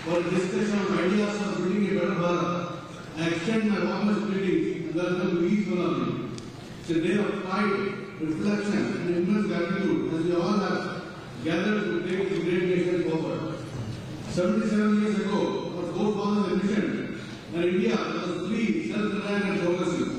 for a discussion on ideas for building a better Bharat. I extend my warmest greetings and welcome to each one of you. It's a day of pride, reflection, and immense gratitude as we all have gathered to take the great nation forward. 77 years ago, our forefathers envisioned an India that was free, self-reliant, and progressive.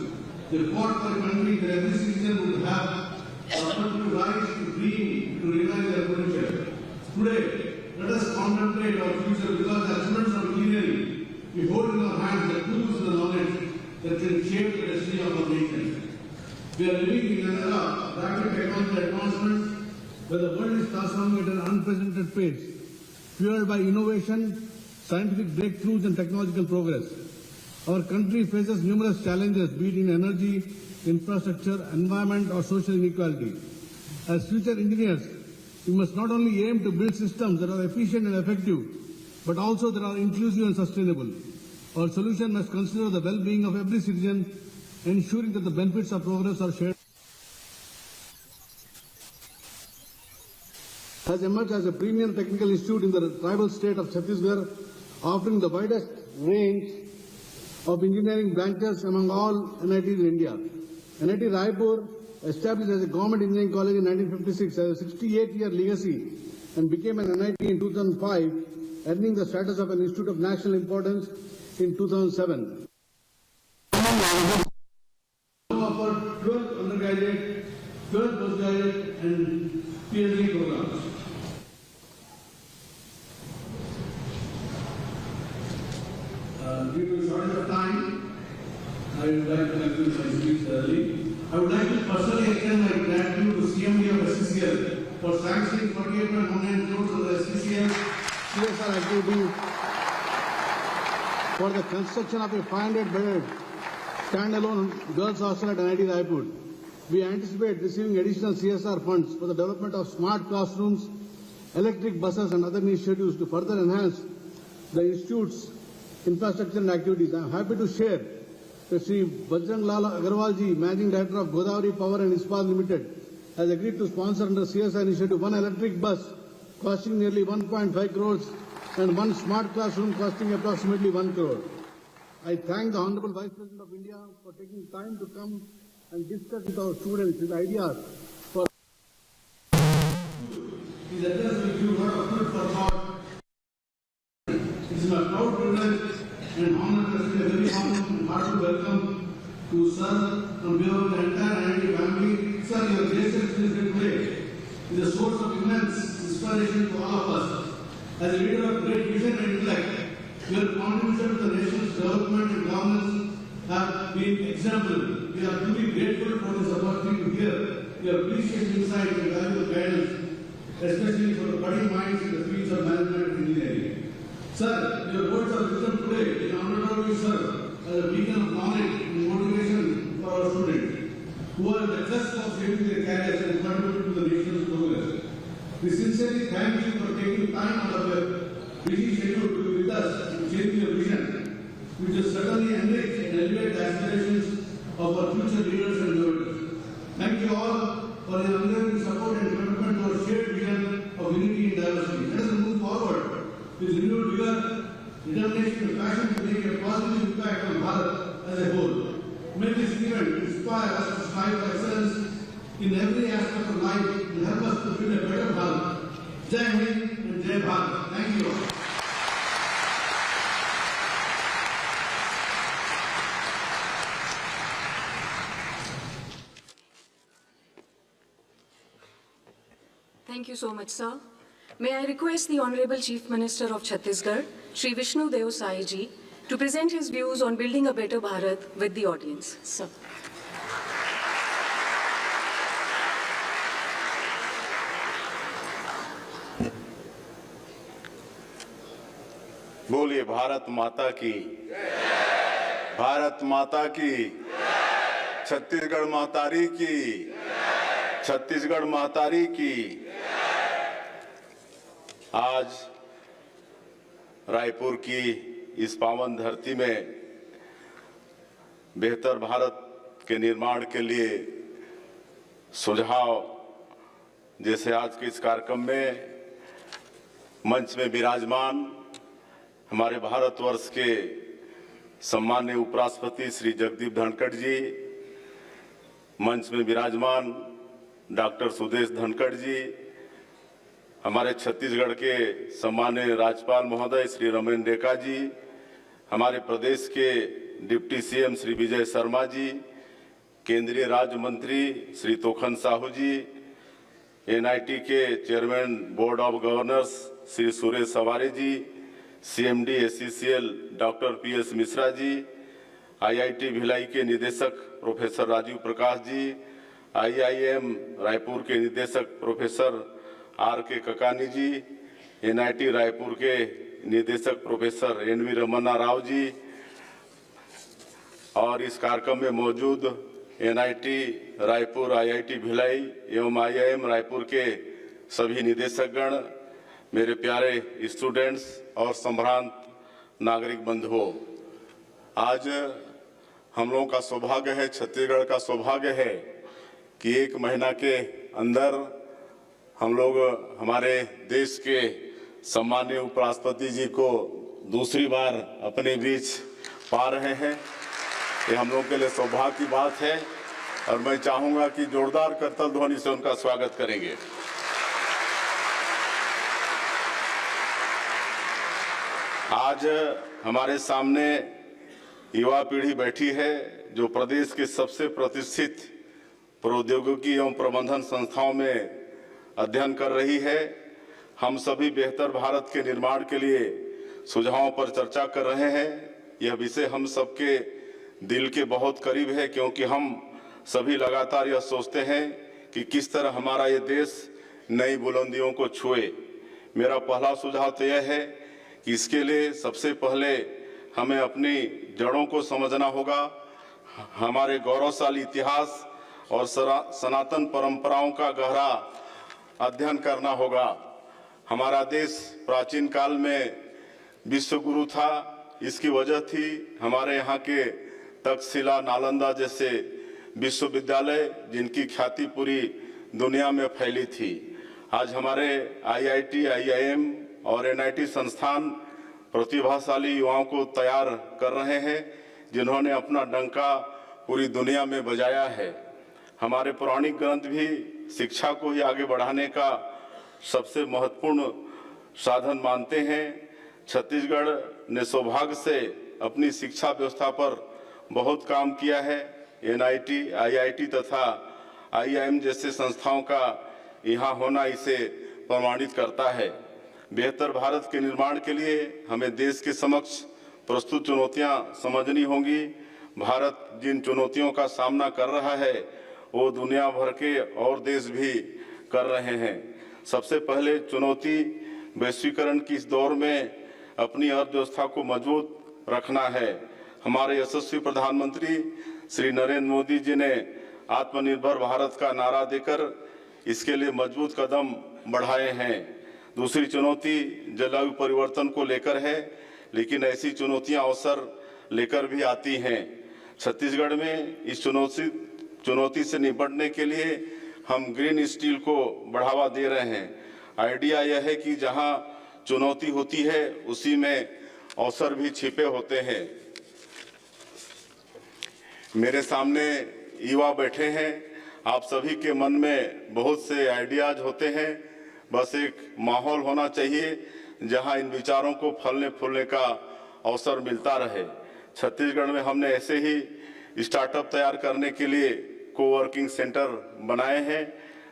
They fought for a country where every citizen would have the opportunity to rise, to dream, to realize their potential. Today, let us contemplate our future because as students of engineering, we hold in our hands the tools and the knowledge that can shape the destiny of our nation. We are living in an era of rapid technological advancements where the world is transforming at an unprecedented pace, fueled by innovation, scientific breakthroughs and technological progress. Our country faces numerous challenges, be it in energy, infrastructure, environment or social inequality. As future engineers, we must not only aim to build systems that are efficient and effective, but also that are inclusive and sustainable. Our solution must consider the well-being of every citizen, ensuring that the benefits of progress are shared. Has emerged as a premier technical institute in the tribal state of Chhattisgarh, offering the widest range of engineering branches among all NITs in India. NIT Raipur, established as a government engineering college in 1956, has a 68-year legacy and became an NIT in 2005, earning the status of an institute of national importance in 2007. Offered 12 undergraduate, 12 postgraduate and PhD programs. Due to shortage of time, I would like to conclude my speech early. I would like to personally extend my gratitude to CMD of SCCL for sanctioning 48.19 crores of the SCCL CSR activity for the construction of a 500-bedded standalone girls' hostel at NIT Raipur. We anticipate receiving additional CSR funds for the development of smart classrooms, electric buses and other initiatives to further enhance the institute's infrastructure and activities. I am happy to share that Sri Bajrang Lal Agarwalji, Managing Director of Godavari Power and Ispat Limited, has agreed to sponsor under CSR initiative one electric bus costing nearly 1.5 crores and one smart classroom costing approximately 1 crore. I thank the Honorable Vice President of India for taking time to come and discuss with our students his ideas for his address will give a lot of food for thought. It is my proud privilege and honor to extend a very warm and hearty welcome to Sir on behalf of the entire NIT family. Sir, your gracious visit today is a source of immense inspiration to all of us. As a leader of great vision and intellect, your contribution to the nation's development and governance have been exemplary. We are truly grateful for this opportunity to hear your precious insight and valuable guidance, especially for the budding minds in the fields of management and engineering. Sir, your words of wisdom today in honor of you, sir, as a beacon of knowledge and motivation for our students, who are the cusp of shaping their careers and contributing to the nation's progress. We sincerely thank you for taking time out of your busy schedule to be with us and sharing your vision, which will certainly enrich and elevate the aspirations of our future leaders and innovators. Thank you all for your unwavering support and commitment to our shared vision of unity and diversity. Let us move forward with renewed vigor, determination and passion to make a positive impact on Bharat as a whole. May this event inspire us to strive for excellence in every aspect of life and help us to build a better Bharat. Jai Hind and Jai Bharat. Thank you all. Thank you so much, sir. May I request the Honorable Chief Minister of Chhattisgarh, Shri Vishnu Deo Sai ji, to present his views on building a better Bharat with the audience. Sir. बोलिए भारत माता की, भारत माता की, छत्तीसगढ़ मातारी की, छत्तीसगढ़ मातारी की। आज रायपुर की इस पावन धरती में बेहतर भारत के निर्माण के लिए सुझाव जैसे आज के इस कार्यक्रम में मंच में विराजमान हमारे भारतवर्ष के सम्माननीय उपराष्ट्रपति श्री जगदीप धनखड़ जी, मंच में विराजमान डॉक्टर सुदेश धनखड़ जी, हमारे छत्तीसगढ़ के सम्माननीय राज्यपाल महोदय श्री रमेन डेका जी, हमारे प्रदेश के डिप्टी सीएम श्री विजय शर्मा जी, केंद्रीय राज्य मंत्री श्री तोखन साहू जी, NIT के chairman board of governors Shri Suresh Saware ji, CMD SCCL doctor PS Mishra ji, IIT Bhilai के निदेशक प्रोफेसर राजीव प्रकाश जी, IIM रायपुर के निदेशक professor RK Kakani ji, NIT Raipur के निदेशक प्रोफेसर NV रमन्ना राव जी और इस कार्यक्रम में मौजूद NIT रायपुर, IIT भिलाई एवं IIM रायपुर के सभी निदेशकगण, मेरे प्यारे स्टूडेंट्स और संभ्रांत नागरिक बंधुओं, आज हम लोगों का सौभाग्य है, छत्तीसगढ़ का सौभाग्य है कि एक महीना के अंदर हम लोग हमारे देश के सम्माननीय उपराष्ट्रपति जी को दूसरी बार अपने बीच पा रहे हैं। ये हम लोग के लिए सौभाग्य की बात है और मैं चाहूंगा कि जोरदार करतल ध्वनि से उनका स्वागत करेंगे। आज हमारे सामने युवा पीढ़ी बैठी है जो प्रदेश के सबसे प्रतिष्ठित प्रौद्योगिकी एवं प्रबंधन संस्थाओं में अध्ययन कर रही है। हम सभी बेहतर भारत के निर्माण के लिए सुझावों पर चर्चा कर रहे हैं। यह विषय हम सबके दिल के बहुत करीब है क्योंकि हम सभी लगातार यह सोचते हैं कि किस तरह हमारा ये देश नई बुलंदियों को छुए। मेरा पहला सुझाव तो यह है कि इसके लिए सबसे पहले हमें अपनी जड़ों को समझना होगा, हमारे गौरवशाली इतिहास और सनातन परंपराओं का गहरा अध्ययन करना होगा। हमारा देश प्राचीन काल में विश्व गुरु था, इसकी वजह थी हमारे यहाँ के तक्षशिला, नालंदा जैसे विश्वविद्यालय जिनकी ख्याति पूरी दुनिया में फैली थी। आज हमारे IIT, IIM और NIT संस्थान प्रतिभाशाली युवाओं को तैयार कर रहे हैं जिन्होंने अपना डंका पूरी दुनिया में बजाया है। हमारे पौराणिक ग्रंथ भी शिक्षा को ही आगे बढ़ाने का सबसे महत्वपूर्ण साधन मानते हैं। छत्तीसगढ़ ने सौभाग्य से अपनी शिक्षा व्यवस्था पर बहुत काम किया है। NIT, IIT तथा IIM जैसे संस्थाओं का यहाँ होना इसे प्रमाणित करता है। बेहतर भारत के निर्माण के लिए हमें देश के समक्ष प्रस्तुत चुनौतियाँ समझनी होंगी। भारत जिन चुनौतियों का सामना कर रहा है वो दुनिया भर के और देश भी कर रहे हैं। सबसे पहले चुनौती वैश्वीकरण की इस दौर में अपनी अर्थव्यवस्था को मजबूत रखना है। हमारे यशस्वी प्रधानमंत्री श्री नरेंद्र मोदी जी ने आत्मनिर्भर भारत का नारा देकर इसके लिए मजबूत कदम बढ़ाए हैं। दूसरी चुनौती जलवायु परिवर्तन को लेकर है, लेकिन ऐसी चुनौतियां अवसर लेकर भी आती हैं। छत्तीसगढ़ में इस चुनौती से निपटने के लिए हम ग्रीन स्टील को बढ़ावा दे रहे हैं। आइडिया यह है कि जहां चुनौती होती है उसी में अवसर भी छिपे होते हैं। मेरे सामने युवा बैठे हैं, आप सभी के मन में बहुत से आइडियाज होते हैं, बस एक माहौल होना चाहिए जहां इन विचारों को फलने फूलने का अवसर मिलता रहे। छत्तीसगढ़ में हमने ऐसे ही स्टार्टअप तैयार करने के लिए कोवर्किंग सेंटर बनाए हैं।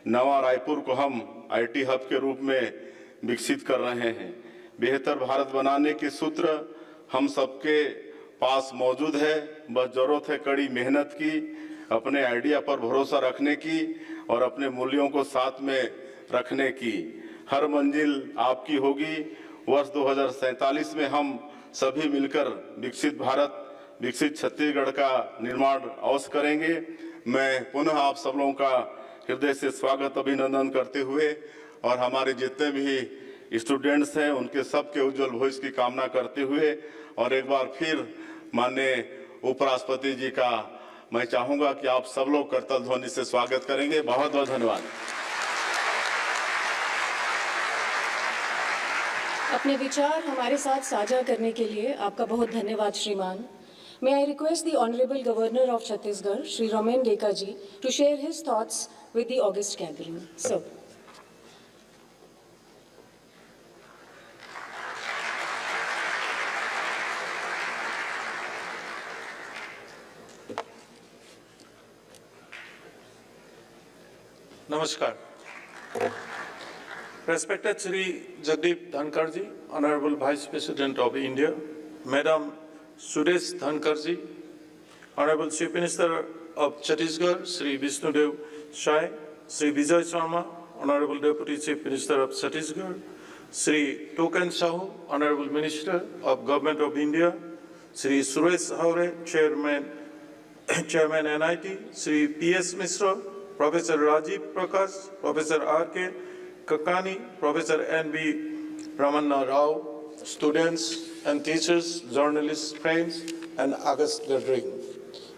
नवा रायपुर को हम IT हब के रूप में विकसित कर रहे हैं। बेहतर भारत बनाने के सूत्र हम सबके पास मौजूद है, बस जरूरत है कड़ी मेहनत की, अपने आइडिया पर भरोसा रखने की और अपने मूल्यों को साथ में रखने की। हर मंजिल आपकी होगी। वर्ष 2047 में हम सभी मिलकर विकसित भारत, विकसित छत्तीसगढ़ का निर्माण अवश्य करेंगे। मैं पुनः आप सब लोगों का हृदय से स्वागत अभिनंदन करते हुए और हमारे जितने भी स्टूडेंट्स हैं उनके सबके उज्जवल भविष्य की कामना करते हुए और एक बार फिर माननीय उपराष्ट्रपति जी का मैं चाहूंगा कि आप सब लोग करतल ध्वनि से स्वागत करेंगे। बहुत बहुत धन्यवाद। अपने विचार हमारे साथ साझा करने के लिए आपका बहुत धन्यवाद श्रीमान. May I request the Honorable Governor of Chhattisgarh, Shri Ramen Dekha ji, to share his thoughts with the august gathering. Sir. Namaskar. Respected Shri Jagdeep Dhankhar ji, Honorable Vice President of India, Madam Suresh Dhankhar ji, Honorable Chief Minister of Chhattisgarh, Shri Vishnudev Sai, Shri Vijay Sharma, Honorable Deputy Chief Minister of Chhattisgarh, Shri Token Sahu, Honorable Minister of Government of India, Shri Suresh Haure, Chairman NIT, Shri P.S. Mishra, Professor Rajiv Prakash, Professor R.K. Kakani, Professor N.B. Ramanna Rao, students and teachers, journalists, friends, and August gathering.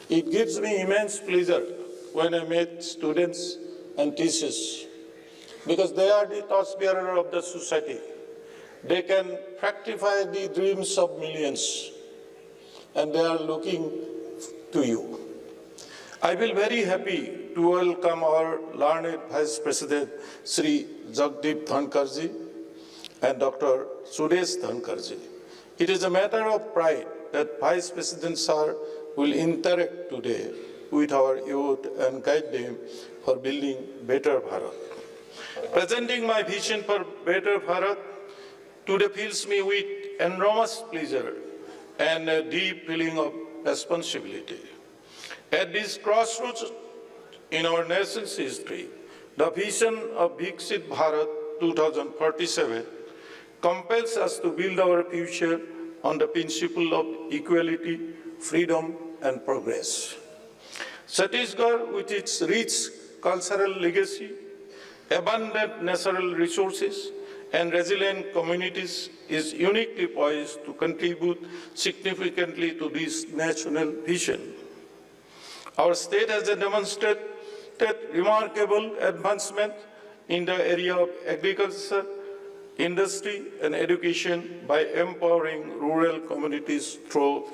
It gives me immense pleasure when I meet students and teachers because they are the torchbearer of the society. They can fructify the dreams of millions and they are looking to you. I feel very happy to welcome our learned Vice President Sri Jagdeep Dhankhar ji and Dr. Suresh Dhankhar ji. It is a matter of pride that Vice President Sir will interact today with our youth and guide them for building better Bharat. Presenting my vision for better Bharat today fills me with enormous pleasure and a deep feeling of responsibility. At this crossroads in our nation's history, the vision of Viksit Bharat 2047 compels us to build our future on the principle of equality, freedom, and progress. Chhattisgarh, with its rich cultural legacy, abundant natural resources, and resilient communities, is uniquely poised to contribute significantly to this national vision. Our state has demonstrated remarkable advancement in the area of agriculture, industry, and education by empowering rural communities through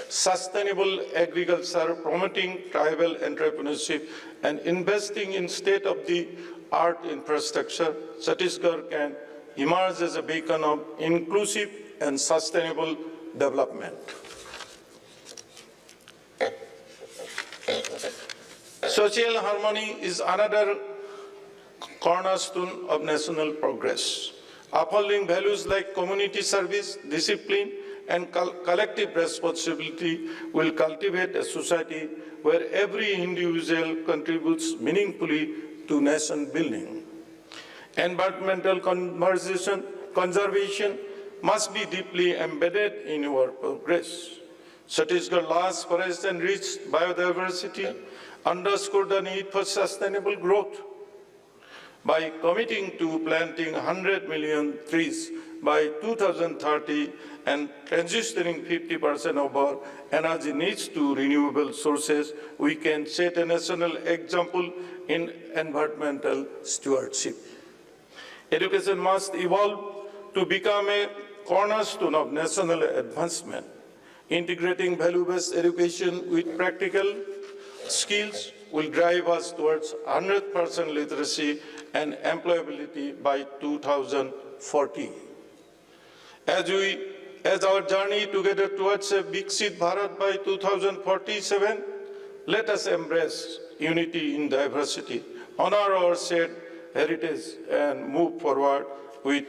sustainable agriculture, promoting tribal entrepreneurship, and investing in state-of-the-art infrastructure. Chhattisgarh can emerge as a beacon of inclusive and sustainable development. Social harmony is another cornerstone of national progress. Upholding values like community service, discipline, and collective responsibility will cultivate a society where every individual contributes meaningfully to nation building. Environmental conservation must be deeply embedded in our progress. Chhattisgarh's large forests and rich biodiversity underscore the need for sustainable growth. By committing to planting 100 million trees by 2030 and transitioning 50% of our energy needs to renewable sources, we can set a national example in environmental stewardship. Education must evolve to become a cornerstone of national advancement. Integrating value-based education with practical skills will drive us towards 100% literacy and employability by 2040. As our journey together towards a Viksit Bharat by 2047, let us embrace unity in diversity, honor our shared heritage, and move forward with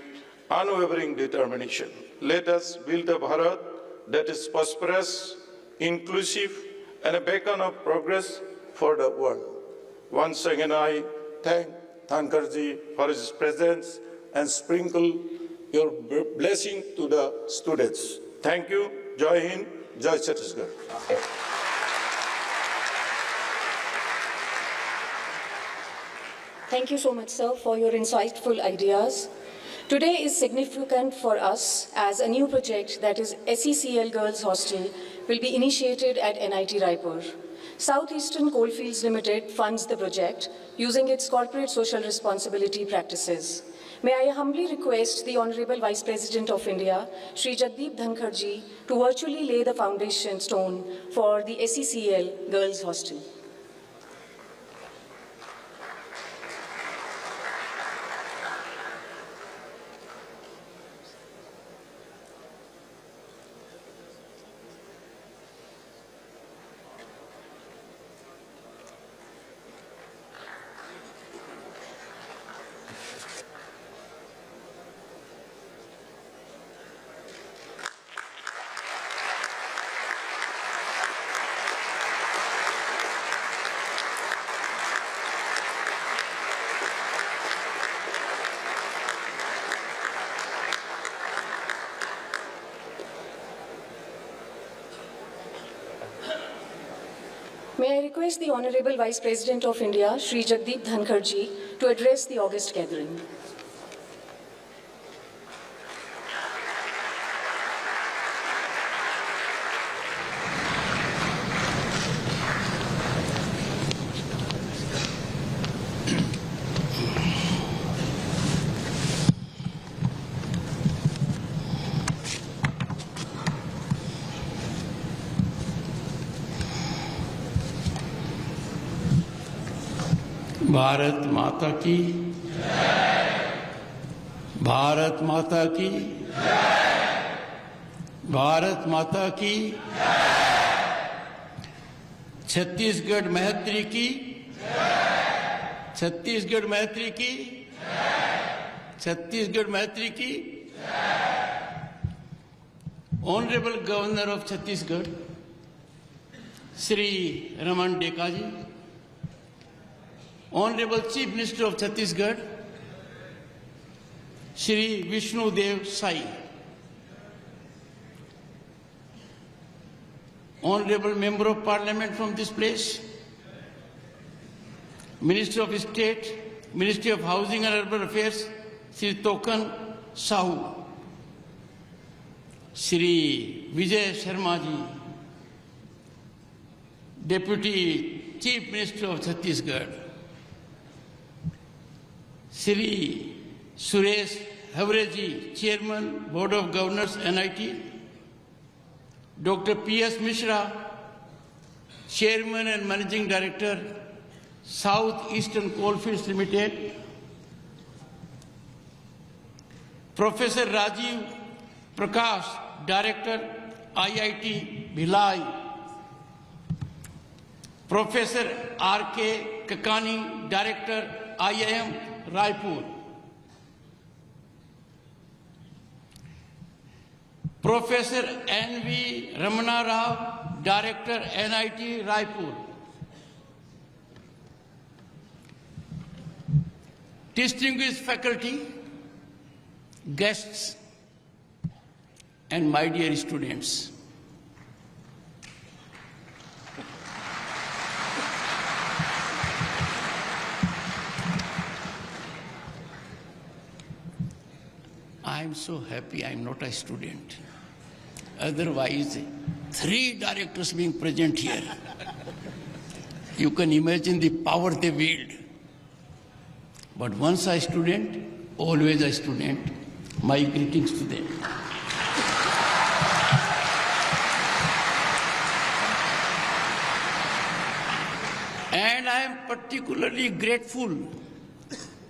unwavering determination. Let us build a Bharat that is prosperous, inclusive, and a beacon of progress for the world. Once again, I thank Dhankhar ji for his presence and sprinkle your blessing to the students. Thank you. Jai Hind, Jai Chhattisgarh. Thank you so much, sir, for your insightful ideas. Today is significant for us as a new project, that is SECL Girls Hostel, will be initiated at NIT Raipur. Southeastern Coalfields Limited funds the project using its corporate social responsibility practices. May I humbly request the Honorable Vice President of India, Shri Jagdeep Dhankhar ji, to virtually lay the foundation stone for the SECL Girls Hostel. May I request the Honorable Vice President of India, Shri Jagdeep Dhankhar ji, to address the august gathering. Bharat माता की भारत माता की भारत माता की छत्तीसगढ़ मैत्री की छत्तीसगढ़ मैत्री की छत्तीसगढ़ मैत्री की honourable governor of Chhattisgarh Shri Raman Deka ji, Honorable Chief Minister of Chhattisgarh, Shri Vishnu Dev Sai, Honorable Member of Parliament from this place, Minister of State, Ministry of Housing and Urban Affairs, Shri Tokan Sahu, Shri Vijay Sharma ji, Deputy Chief Minister of Chhattisgarh, Shri Suresh Havreji, Chairman, Board of Governors, NIT, Dr. P.S. Mishra, Chairman and Managing Director, South Eastern Coalfields Limited, Professor Rajiv Prakash, Director, IIT Bhilai, Professor R.K. Kakani, Director, IIM Raipur, Professor N.V. Ramana Rao, Director, NIT Raipur, distinguished faculty, guests, and my dear students. I am so happy I am not a student. Otherwise, 3 directors being present here. You can imagine the power they wield. But once a student, always a student. My greetings to them. And I am particularly grateful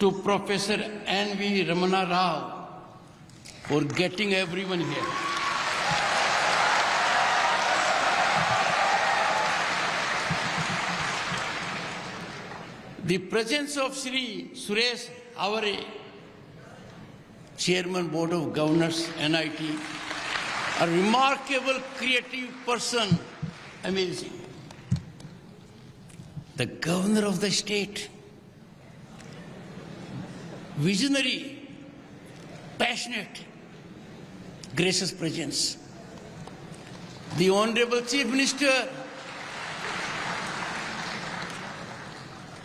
to Professor N.V. Ramana Rao for getting everyone here. The presence of Shri Suresh Havare, Chairman Board of Governors, NIT, a remarkable creative person, amazing. The Governor of the state, visionary, passionate, gracious presence. The Honorable Chief Minister,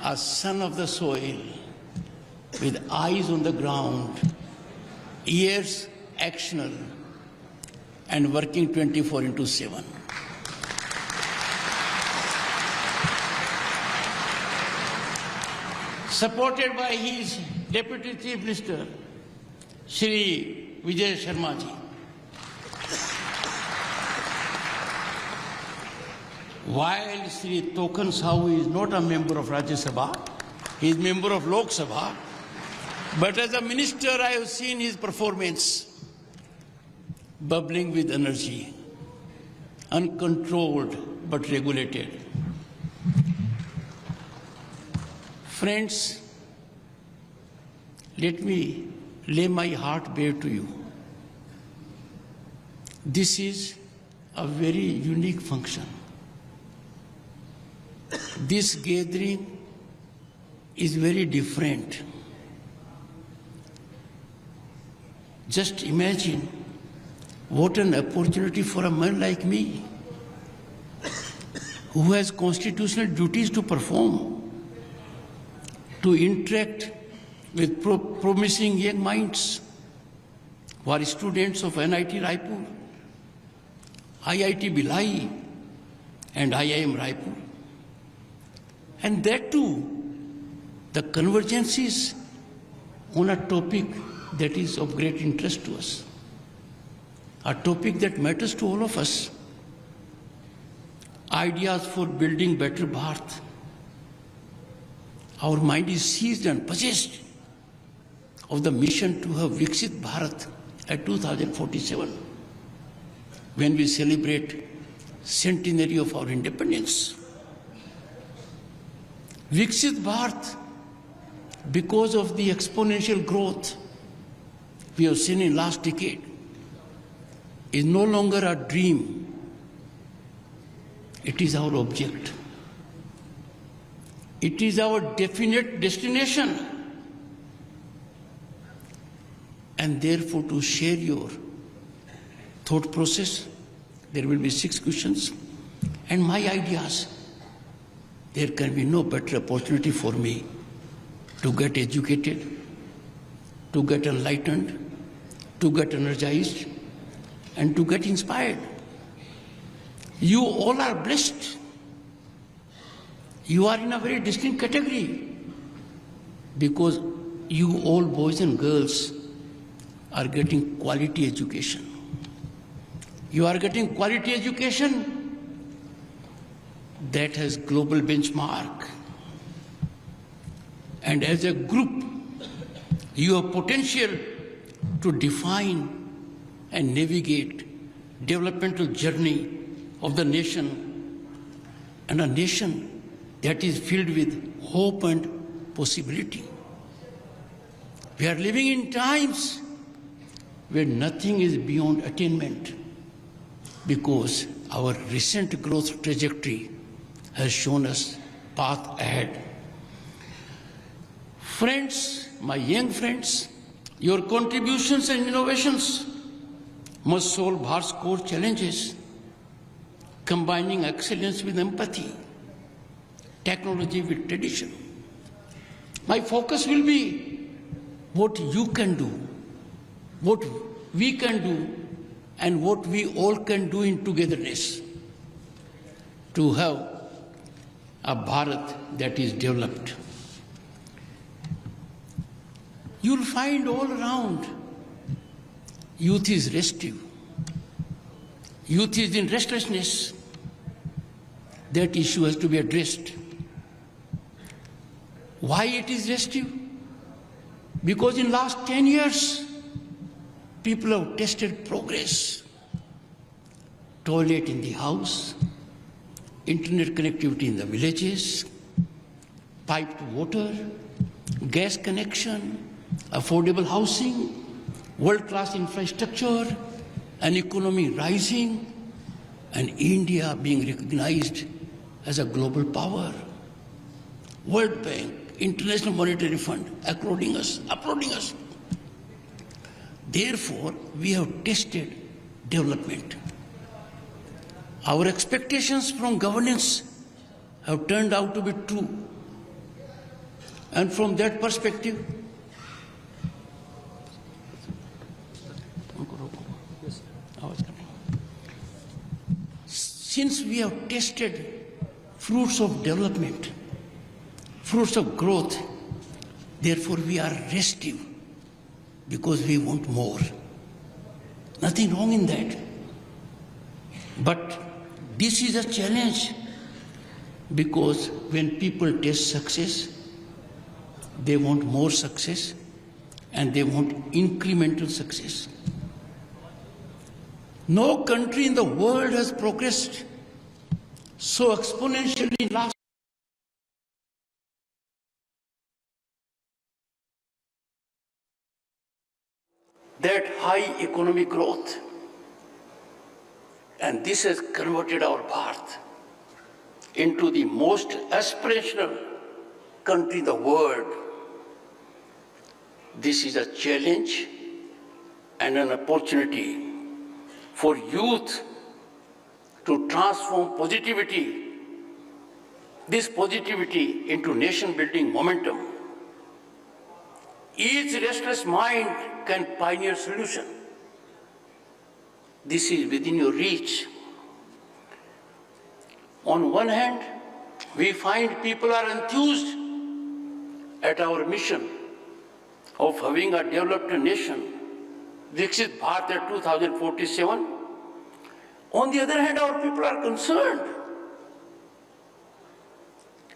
a son of the soil, with eyes on the ground, ears actional, and working 24/7. Supported by his Deputy Chief Minister, Shri Vijay Sharma ji. While Shri Tokan Sahu is not a member of Rajya Sabha, he is member of Lok Sabha, but as a minister I have seen his performance bubbling with energy, uncontrolled but regulated. Friends, let me lay my heart bare to you. This is a very unique function. This gathering is very different. Just imagine what an opportunity for a man like me, who has constitutional duties to perform, to interact with promising young minds who are students of NIT Raipur, IIT Bhilai and IIM Raipur. And that too, the convergences on a topic that is of great interest to us, a topic that matters to all of us, ideas for building better Bharat. Our mind is seized and possessed of the mission to have Viksit Bharat at 2047, when we celebrate centenary of our independence. Viksit Bharat, because of the exponential growth we have seen in last decade, is no longer a dream. It is our object. It is our definite destination. And therefore, to share your thought process, there will be 6 questions, and my ideas. There can be no better opportunity for me to get educated, to get enlightened, to get energized, and to get inspired. You all are blessed. You are in a very distinct category, because you all, boys and girls, are getting quality education. You are getting quality education that has global benchmark. And as a group, you have potential to define and navigate developmental journey of the nation, and a nation that is filled with hope and possibility. We are living in times where nothing is beyond attainment, because our recent growth trajectory has shown us path ahead. Friends, my young friends, your contributions and innovations must solve Bharat's core challenges, combining excellence with empathy, technology with tradition. My focus will be what you can do, what we can do, and what we all can do in togetherness to have a Bharat that is developed. You'll find all around youth is restive. Youth is in restlessness. That issue has to be addressed. Why it is restive? Because in last 10 years, people have tested progress. Toilet in the house, internet connectivity in the villages, piped water, gas connection, affordable housing, world-class infrastructure, an economy rising, and India being recognized as a global power. World Bank, International Monetary Fund, applauding us. Therefore, we have tested development. Our expectations from governance have turned out to be true. And from that perspective, since we have tested fruits of development, fruits of growth, therefore we are restive because we want more. Nothing wrong in that. But this is a challenge, because when people taste success, they want more success and they want incremental success. No country in the world has progressed so exponentially in last. That high economic growth, and this has converted our Bharat into the most aspirational country in the world. This is a challenge and an opportunity for youth to transform this positivity into nation-building momentum. Each restless mind can pioneer solution. This is within your reach. On one hand, we find people are enthused at our mission of having a developed nation, Viksit Bharat at 2047. On the other hand, our people are concerned.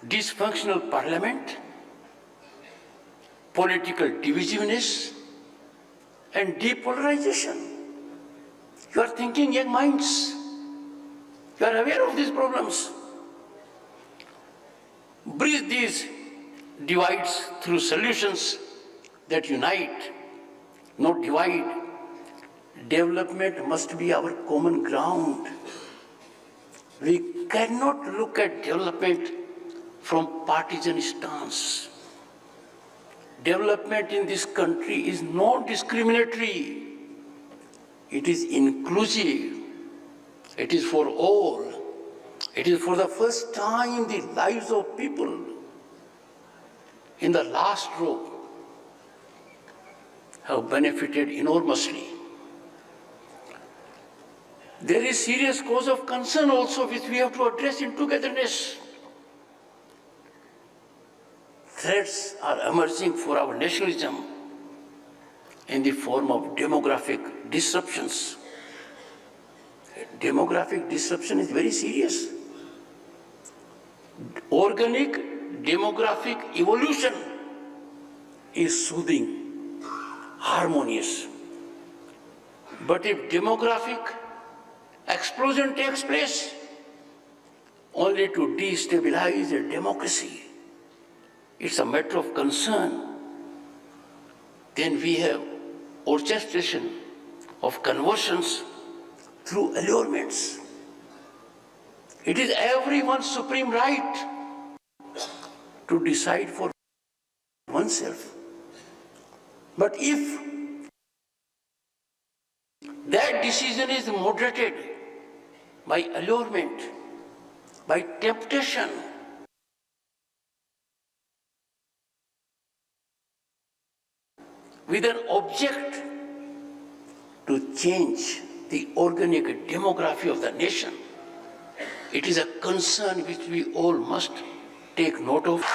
Dysfunctional parliament, political divisiveness, and depolarization. You are thinking, young minds. You are aware of these problems. Bridge these divides through solutions that unite, not divide. Development must be our common ground. We cannot look at development from partisan stance. Development in this country is not discriminatory. It is inclusive. It is for all. It is for the first time the lives of people in the last row have benefited enormously. There is serious cause of concern also which we have to address in togetherness. Threats are emerging for our nationalism in the form of demographic disruptions. Demographic disruption is very serious. Organic demographic evolution is soothing, harmonious. But if demographic explosion takes place only to destabilize a democracy, it's a matter of concern. Then we have orchestration of conversions through allurements. It is everyone's supreme right to decide for oneself. But if that decision is moderated by allurement, by temptation, with an object to change the organic demography of the nation, it is a concern which we all must take note of.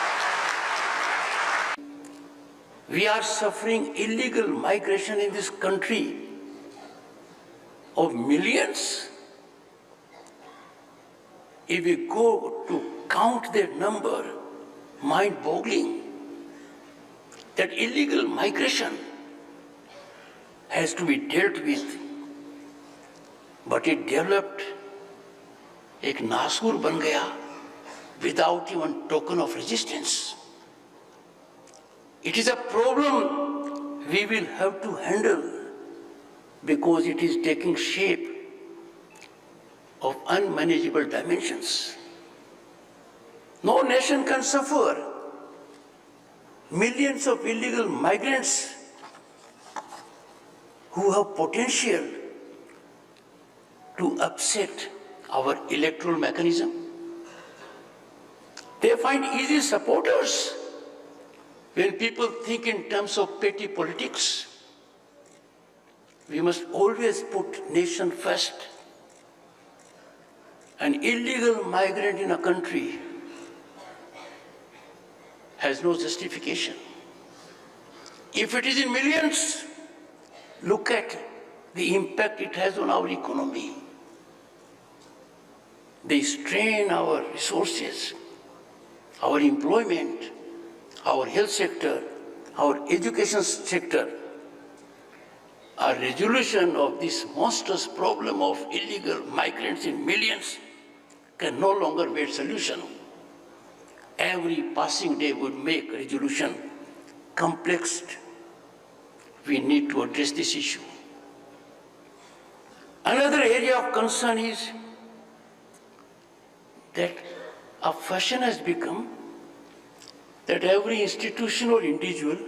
We are suffering illegal migration in this country of millions. If we go to count their number, mind-boggling. That illegal migration has to be dealt with, but it developed एक नासूर बन गया without even token of resistance. It is a problem we will have to handle because it is taking shape of unmanageable dimensions. No nation can suffer millions of illegal migrants who have potential to upset our electoral mechanism. They find easy supporters when people think in terms of petty politics. We must always put nation first. An illegal migrant in a country has no justification. If it is in millions, Look at the impact it has on our economy. They strain our resources, our employment, our health sector, our education sector. A resolution of this monstrous problem of illegal migrants in millions can no longer wait solution. Every passing day would make resolution complex. We need to address this issue. Another area of concern is that a fashion has become that every institution or individual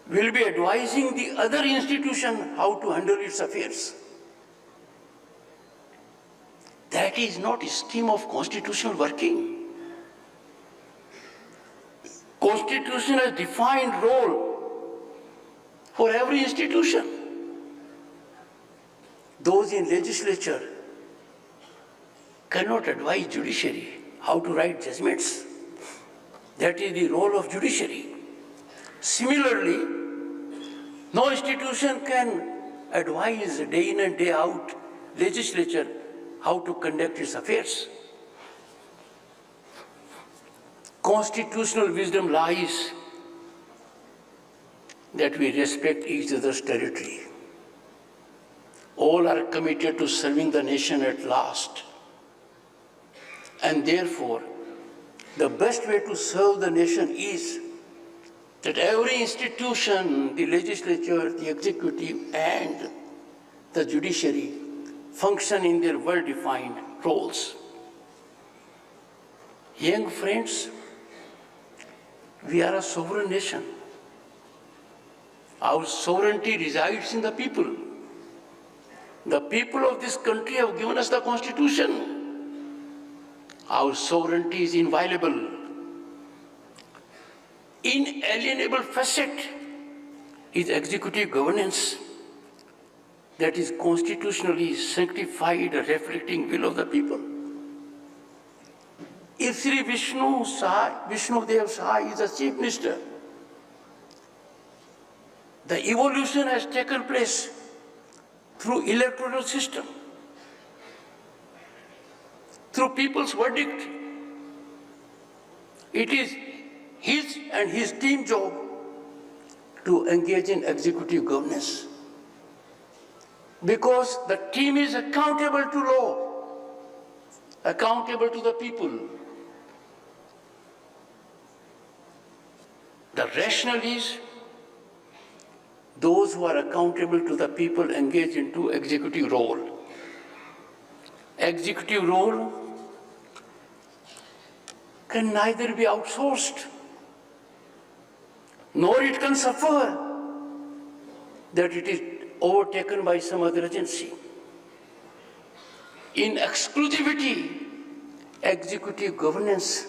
will be advising the other institution how to handle its affairs. That is not a scheme of constitutional working. Constitution has defined role for every institution. Those in legislature cannot advise judiciary how to write judgments. That is the role of judiciary. Similarly, no institution can advise day in and day out legislature how to conduct its affairs. Constitutional wisdom lies that we respect each other's territory. All are committed to serving the nation at last. And therefore, the best way to serve the nation is that every institution, the legislature, the executive, and the judiciary function in their well-defined roles. Young friends, we are a sovereign nation. Our sovereignty resides in the people. The people of this country have given us the Constitution. Our sovereignty is inviolable. Inalienable facet is executive governance that is constitutionally sanctified, reflecting will of the people. If Sri Vishnu Dev Sai is the chief minister, the evolution has taken place through electoral system, through people's verdict. It is his and his team job to engage in executive governance, because the team is accountable to law, accountable to the people. The rationale is those who are accountable to the people engage into executive role. Executive role can neither be outsourced, nor it can suffer that it is overtaken by some other agency. In exclusivity, executive governance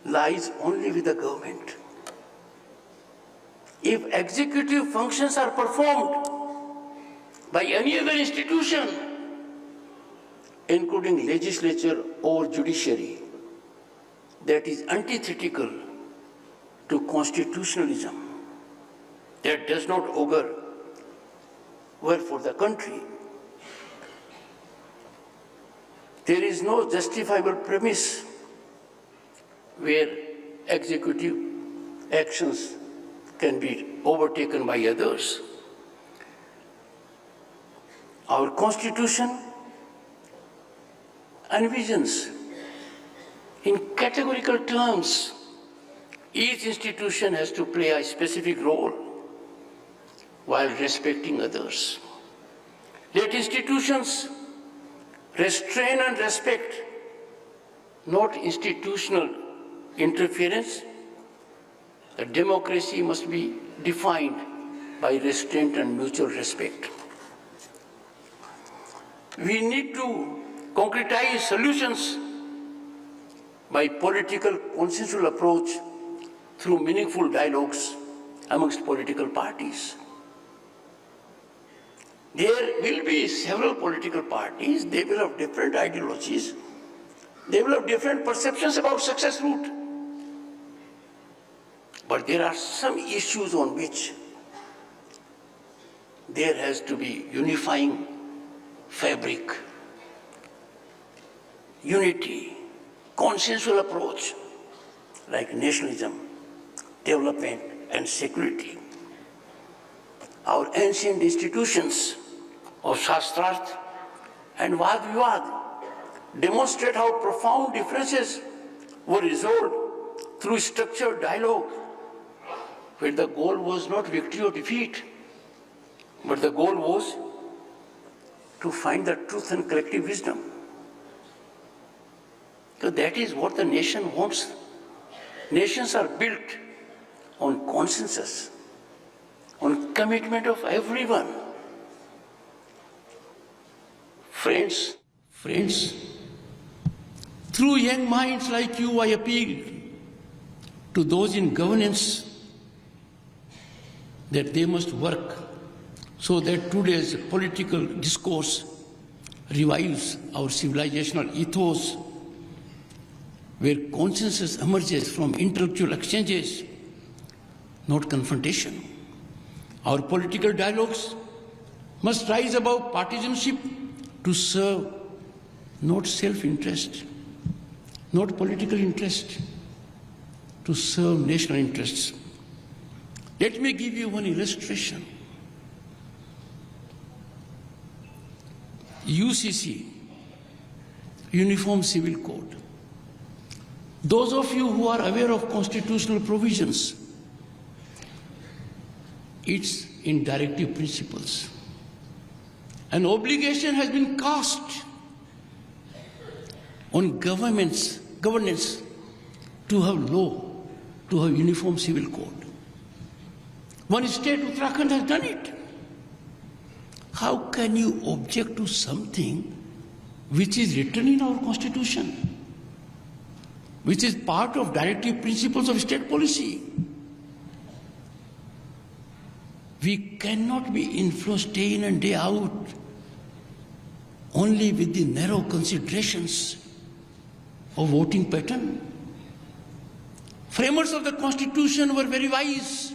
lies only with the government. If executive functions are performed by any other institution, including legislature or judiciary, that is antithetical to constitutionalism. That does not augur well for the country. There is no justifiable premise where executive actions can be overtaken by others. Our Constitution envisions in categorical terms each institution has to play a specific role while respecting others. Let institutions restrain and respect, not institutional interference. The democracy must be defined by restraint and mutual respect. We need to concretize solutions by political consensual approach through meaningful dialogues amongst political parties. There will be several political parties, they will have different ideologies, they will have different perceptions about success route. But there are some issues on which there has to be unifying fabric, unity, consensual approach like nationalism, development and security. Our ancient institutions of Shastrarth and Vad Vivad demonstrate how profound differences were resolved through structured dialogue, where the goal was not victory or defeat, but the goal was to find the truth and collective wisdom. So that is what the nation wants. Nations are built on consensus, on commitment of everyone. Friends, through young minds like you, I appeal to those in governance that they must work so that today's political discourse revives our civilizational ethos, where consensus emerges from intellectual exchanges, not confrontation. Our political dialogues must rise above partisanship to serve not self-interest, not political interest, to serve national interests. Let me give you one illustration. UCC, Uniform Civil Code. Those of you who are aware of constitutional provisions, it's in directive principles. An obligation has been cast on governance to have law, to have uniform civil code. One state, Uttarakhand, has done it. How can you object to something which is written in our constitution, which is part of directive principles of state policy? We cannot be influenced day in and day out only with the narrow considerations of voting pattern. Framers of the Constitution were very wise,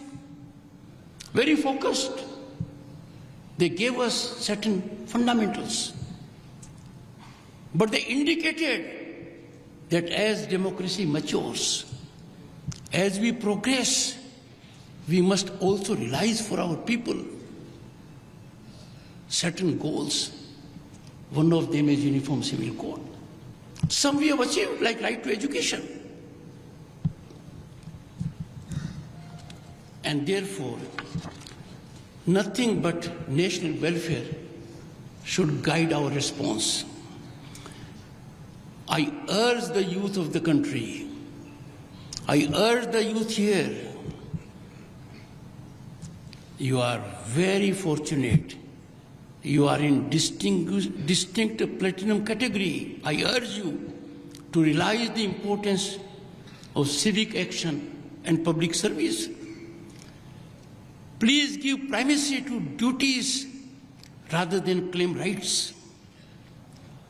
very focused. They gave us certain fundamentals. But they indicated that as democracy matures, as we progress, we must also realize for our people certain goals. One of them is Uniform Civil Code. Some we have achieved, like right to education. And therefore, nothing but national welfare should guide our response. I urge the youth of the country, I urge the youth here, you are very fortunate. You are in distinct platinum category. I urge you to realize the importance of civic action and public service. Please give primacy to duties rather than claim rights.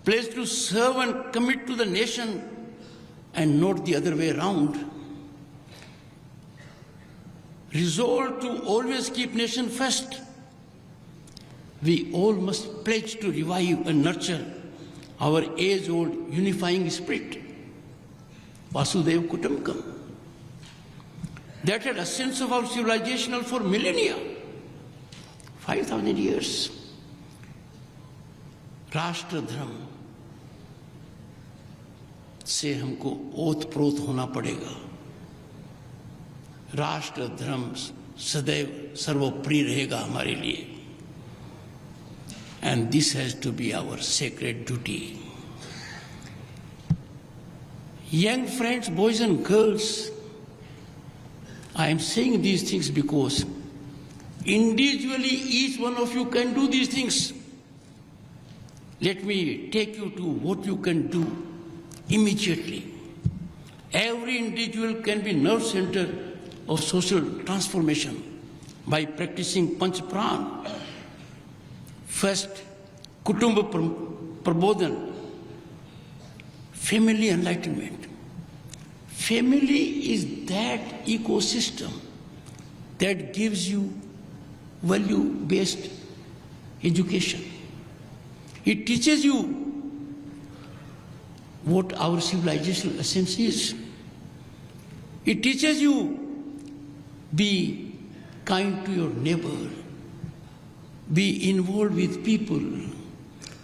Pledge to serve and commit to the nation and not the other way around. Resolve to always keep nation first. We all must pledge to revive and nurture our age-old unifying spirit, Vasudhaiva Kutumbakam, that had a sense of our civilizational for millennia, 5,000 years. राष्ट्र धर्म से हमको ओत-प्रोत होना पड़ेगा. राष्ट्र धर्म सदैव सर्वोपरि रहेगा हमारे लिए. And this has to be our sacred duty. Young friends, boys and girls, I am saying these things because individually each one of you can do these things. Let me take you to what you can do immediately. Every individual can be nerve center of social transformation by practicing Panch Pran. First, Kutumba Prabodhan, family enlightenment. Family is that ecosystem that gives you value-based education. It teaches you what our civilizational essence is. It teaches you be kind to your neighbor, be involved with people,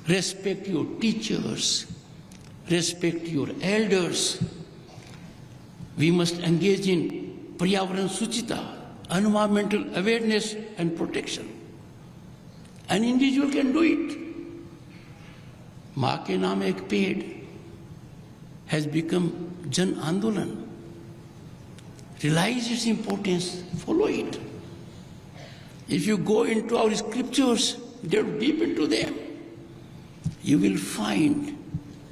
respect your teachers, respect your elders. We must engage in Paryavaran Suchita, environmental awareness and protection. An individual can do it. माँ के नाम एक पेड़ has become Jan Andolan. Realize its importance, follow it. If you go into our scriptures, delve deep into them, you will find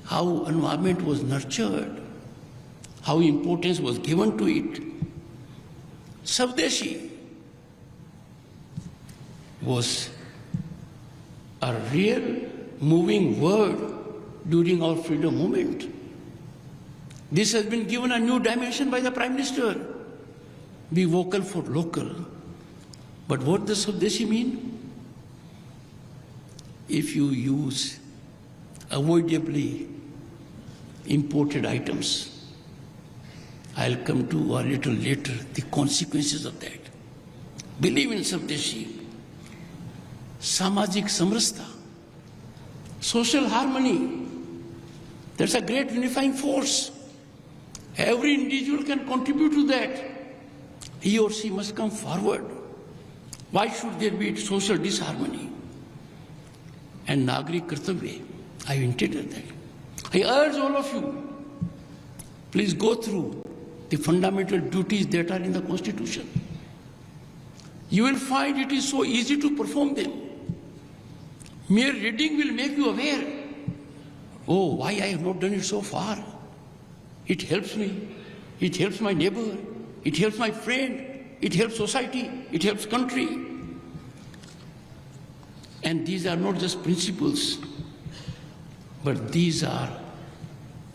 how environment was nurtured, how importance was given to it. Savdeshi was a real moving word during our freedom movement. This has been given a new dimension by the Prime Minister. Be vocal for local. But what does Savdeshi mean? If you use avoidably imported items, I'll come to a little later the consequences of that. Believe in Savdeshi. Samajik samrasta, social harmony. That's a great unifying force. Every individual can contribute to that. He or she must come forward. Why should there be social disharmony? And Nagrik Kartavya, I intended that. I urge all of you, please go through the fundamental duties that are in the Constitution. You will find it is so easy to perform them. Mere reading will make you aware. Oh, why I have not done it so far? It helps me. It helps my neighbor. It helps my friend. It helps society. It helps country. And these are not just principles, but these are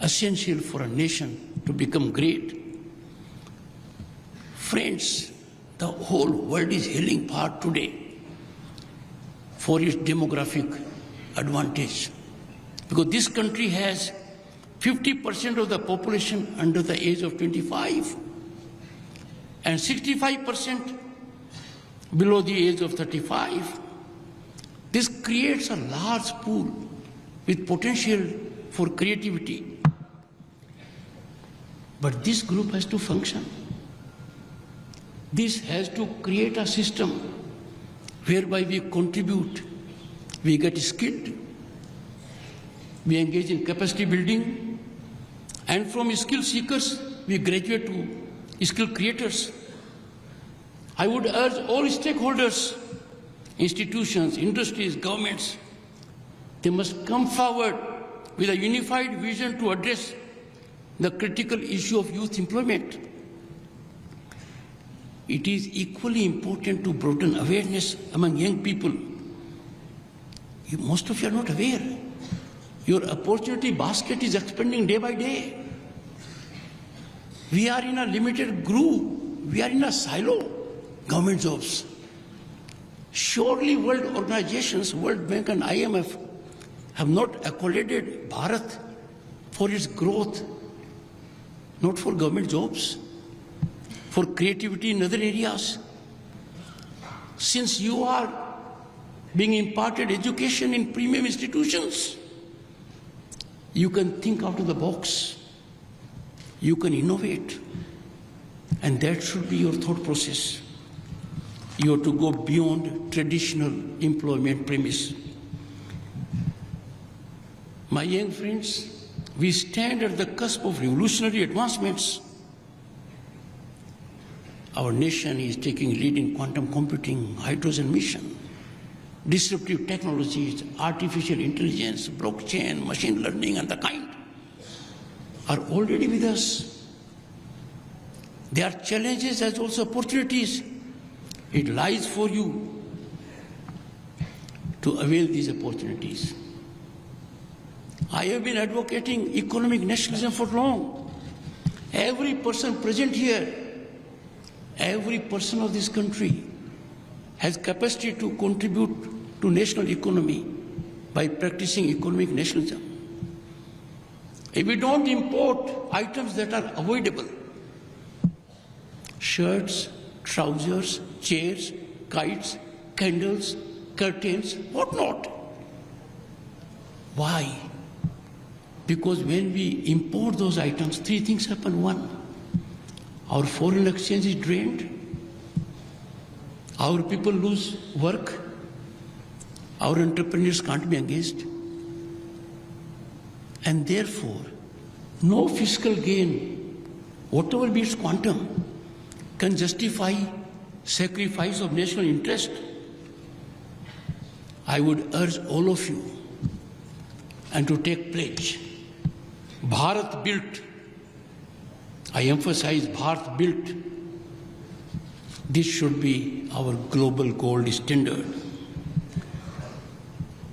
essential for a nation to become great. Friends, the whole world is hailing part today for its demographic advantage. Because this country has 50% of the population under the age of 25 and 65% below the age of 35. This creates a large pool with potential for creativity. But this group has to function. This has to create a system whereby we contribute, we get skilled, we engage in capacity building, and from skill seekers, we graduate to skill creators. I would urge all stakeholders, institutions, industries, governments, they must come forward with a unified vision to address the critical issue of youth employment. It is equally important to broaden awareness among young people. Most of you are not aware. Your opportunity basket is expanding day by day. We are in a limited groove. We are in a silo. Government jobs. Surely world organizations, World Bank and IMF, have not accoladed Bharat for its growth, not for government jobs, for creativity in other areas. Since you are being imparted education in premium institutions, you can think out of the box. You can innovate. And that should be your thought process. You have to go beyond traditional employment premise. My young friends, we stand at the cusp of revolutionary advancements. Our nation is taking lead in quantum computing, hydrogen mission, disruptive technologies, artificial intelligence, blockchain, machine learning, and the kind are already with us. There are challenges as also opportunities. It lies for you to avail these opportunities. I have been advocating economic nationalism for long. Every person present here, every person of this country has capacity to contribute to national economy by practicing economic nationalism. If we don't import items that are avoidable, shirts, trousers, chairs, kites, candles, curtains, whatnot. Why? Because when we import those items, three things happen. One, our foreign exchange is drained, our people lose work, our entrepreneurs can't be engaged, and therefore, no fiscal gain, whatever be its quantum, can justify sacrifice of national interest. I would urge all of you and to take pledge. Bharat built, I emphasize Bharat built. This should be our global gold standard.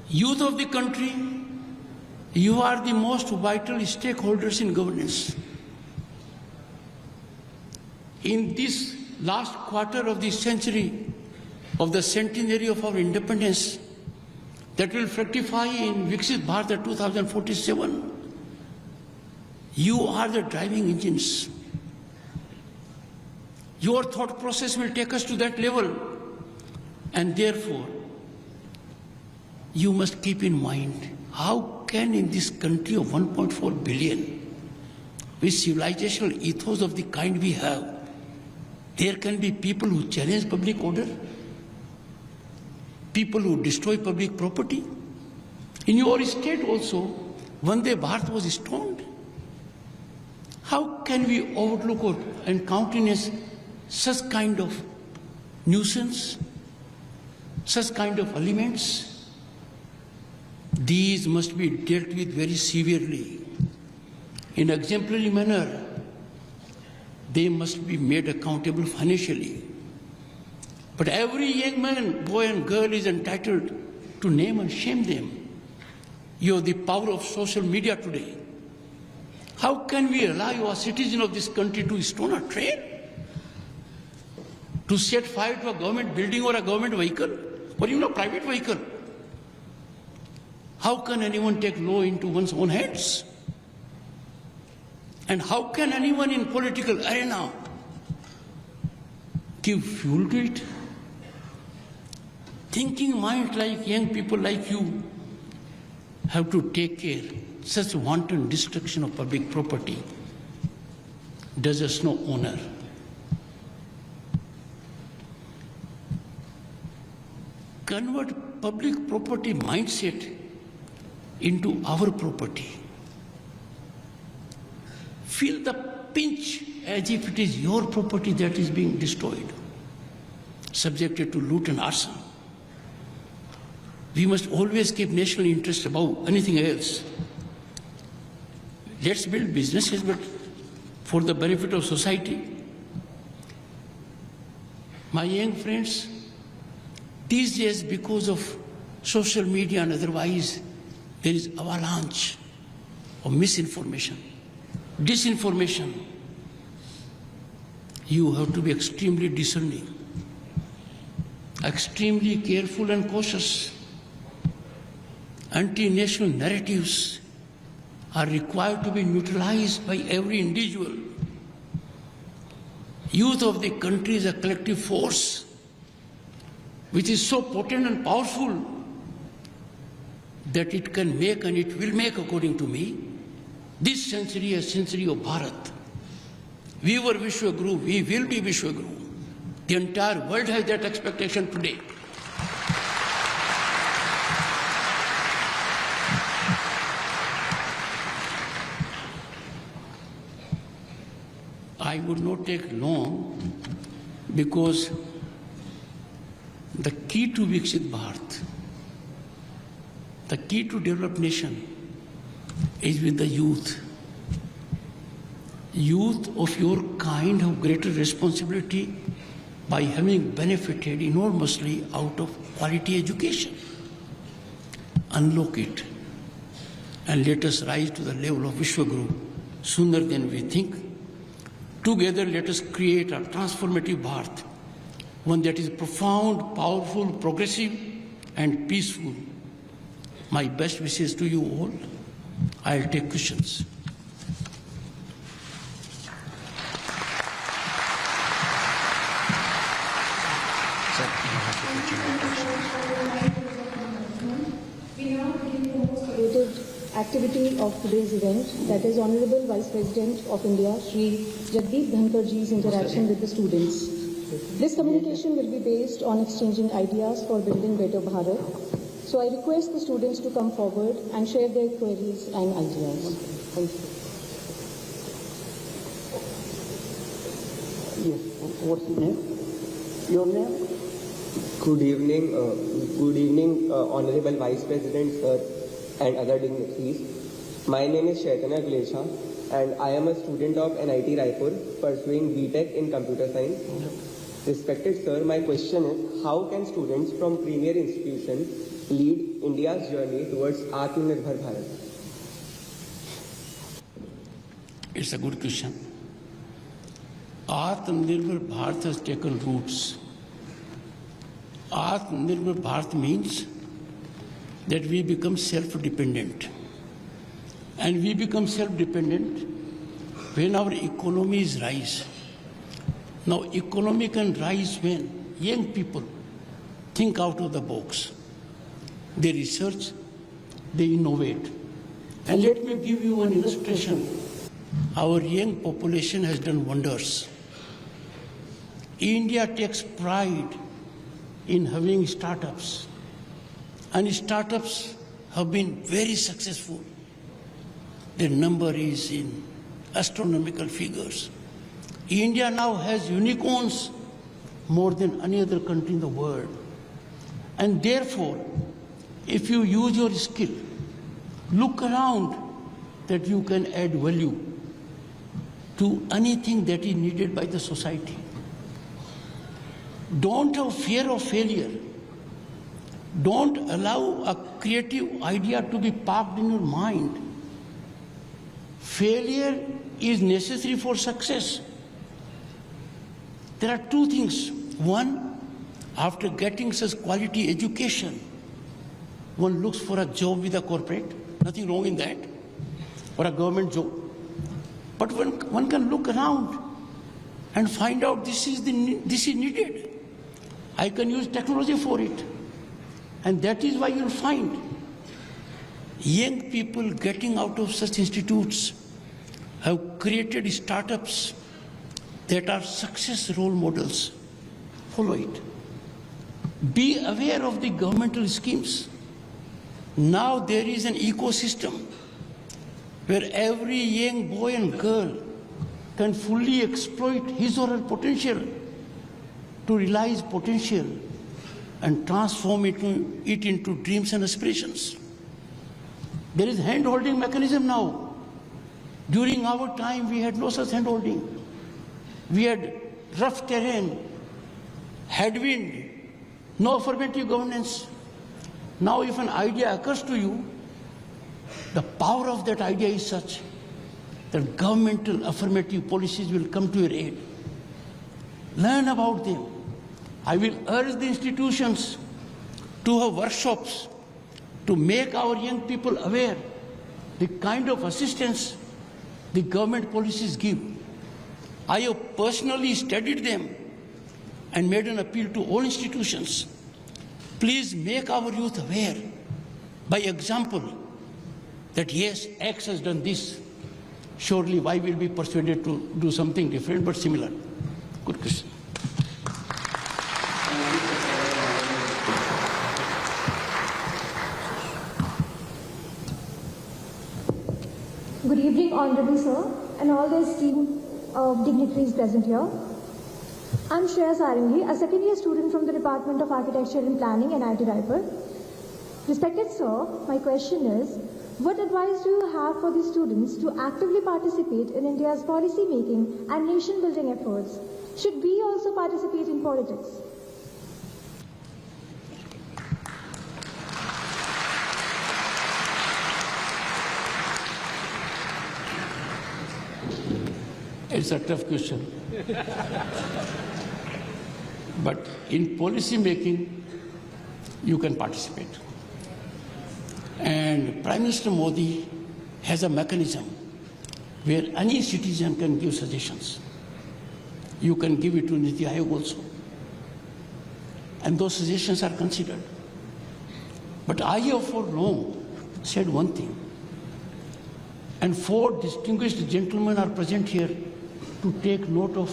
Youth of the country, you are the most vital stakeholders in governance. In this last quarter of this century, of the centenary of our independence, that will fructify in Viksit Bharat 2047, you are the driving engines. Your thought process will take us to that level, and therefore, you must keep in mind, how can in this country of 1.4 billion, with civilizational ethos of the kind we have, there can be people who challenge public order, people who destroy public property. In your state also, Vande Bharat was stoned. How can we overlook and countenance such kind of nuisance, such kind of elements? These must be dealt with very severely. In an exemplary manner, they must be made accountable financially. But every young man, boy and girl is entitled to name and shame them. You have the power of social media today. How can we allow a citizen of this country to stone a train? To set fire to a government building or a government vehicle, or even a private vehicle? How can anyone take law into one's own hands? And how can anyone in political arena give fuel to it? Thinking minds like young people like you have to take care. Such wanton destruction of public property does us no honor. Convert public property mindset into our property. Feel the pinch as if it is your property that is being destroyed, subjected to loot and arson. We must always keep national interest above anything else. Let's build businesses, but for the benefit of society. My young friends, these days, because of social media and otherwise, there is avalanche of misinformation, disinformation. You have to be extremely discerning, extremely careful and cautious. Anti-national narratives are required to be neutralized by every individual. Youth of the country is a collective force which is so potent and powerful that it can make and it will make, according to me, this century a century of Bharat. We were Vishwaguru, we will be Vishwaguru. The entire world has that expectation today. I would not take long because the key to Viksit Bharat, the key to developed nation is with the youth. Youth of your kind have greater responsibility by having benefited enormously out of quality education. Unlock it and let us rise to the level of Vishwaguru sooner than we think. Together, let us create a transformative Bharat, one that is profound, powerful, progressive, and peaceful. My best wishes to you all. I'll take questions. We now begin the most awaited activity of today's event, that is Honorable Vice President of India, Shri Jagdeep Dhankhar ji's interaction with the students. This communication will be based on exchanging ideas for building better Bharat. So I request the students to come forward and share their queries and ideas. Thank you. Yes. What's your name? Your name? Good evening, Honorable Vice President, sir, and other dignitaries. My name is Chaitanya Glesha, and I am a student of NIT Raipur, pursuing BTech in Computer Science. Respected sir, my question is, how can students from premier institutions lead India's journey towards Atmanirbhar Bharat? It's a good question. Atmanirbhar Bharat has taken roots. Atmanirbhar Bharat means that we become self-dependent. And we become self-dependent when our economies rise. Now, economy can rise when young people think out of the box. They research, they innovate. And let me give you an illustration. Our young population has done wonders. India takes pride in having startups. And startups have been very successful. Their number is in astronomical figures. India now has unicorns more than any other country in the world. And therefore, if you use your skill, look around that you can add value to anything that is needed by the society. Don't have fear of failure. Don't allow a creative idea to be parked in your mind. Failure is necessary for success. There are two things. One, after getting such quality education, one looks for a job with a corporate. Nothing wrong in that. Or a government job. But one can look around and find out this is needed. I can use technology for it. And that is why you'll find young people getting out of such institutes have created startups that are success role models. Follow it. Be aware of the governmental schemes. Now there is an ecosystem where every young boy and girl can fully exploit his or her potential to realize potential and transform it into dreams and aspirations. There is hand-holding mechanism now. During our time, we had no such hand-holding. We had rough terrain, headwind, no affirmative governance. Now, if an idea occurs to you, the power of that idea is such that governmental affirmative policies will come to your aid. Learn about them. I will urge the institutions to have workshops to make our young people aware the kind of assistance the government policies give. I have personally studied them and made an appeal to all institutions. Please make our youth aware by example that yes, X has done this. Surely Y will be persuaded to do something different but similar. Good question. Good evening, Honorable Sir, and all the esteemed dignitaries present here. I'm Shreya Sarangi, a second-year student from the Department of Architecture and Planning, NIT Raipur. Respected Sir, my question is, what advice do you have for the students to actively participate in India's policy making and nation-building efforts? Should we also participate in politics? It's a tough question. But in policy making, you can participate. And Prime Minister Modi has a mechanism where any citizen can give suggestions. You can give it to NIT Aayog also. And those suggestions are considered. But I have for long said one thing, and 4 distinguished gentlemen are present here to take note of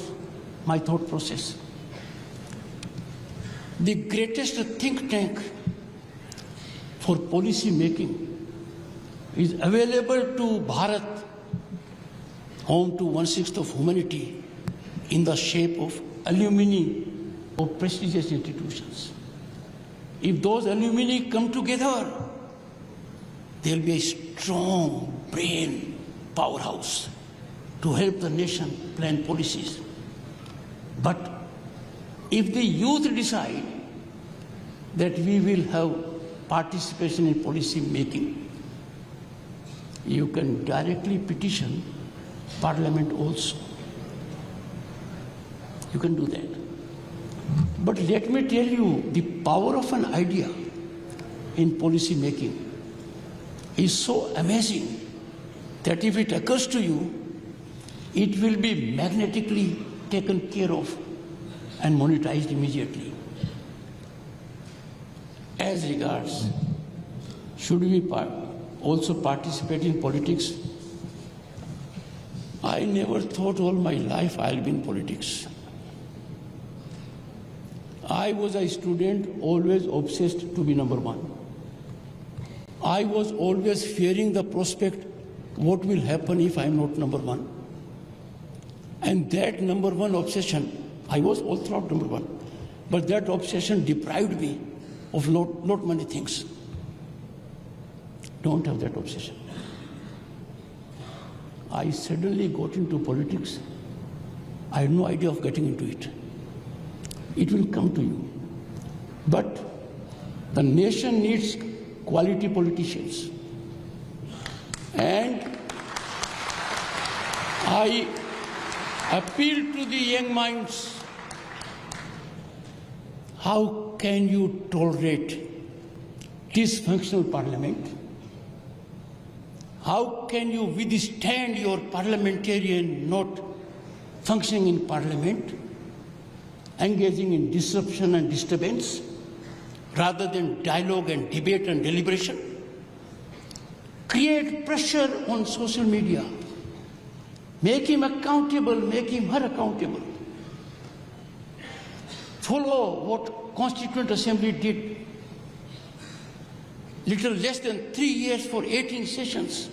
my thought process. The greatest think tank for policy making is available to Bharat, home to 1/6 of humanity, in the shape of alumni of prestigious institutions. If those alumni come together, there will be a strong brain powerhouse to help the nation plan policies. But if the youth decide that we will have participation in policy making, you can directly petition Parliament also. You can do that. But let me tell you, the power of an idea in policy making is so amazing that if it occurs to you, it will be magnetically taken care of and monetized immediately. As regards, should we also participate in politics? I never thought all my life I'll be in politics. I was a student always obsessed to be number one. I was always fearing the prospect, what will happen if I'm not number one? And that number one obsession, I was all throughout number one, but that obsession deprived me of lot many things. Don't have that obsession. I suddenly got into politics. I had no idea of getting into it. It will come to you. But the nation needs quality politicians. And I appeal to the young minds, how can you tolerate dysfunctional parliament? How can you withstand your parliamentarian not functioning in parliament, engaging in disruption and disturbance, rather than dialogue and debate and deliberation? Create pressure on social media. Make him accountable, make him her accountable. Follow what Constituent Assembly did. Little less than 3 years for 18 sessions.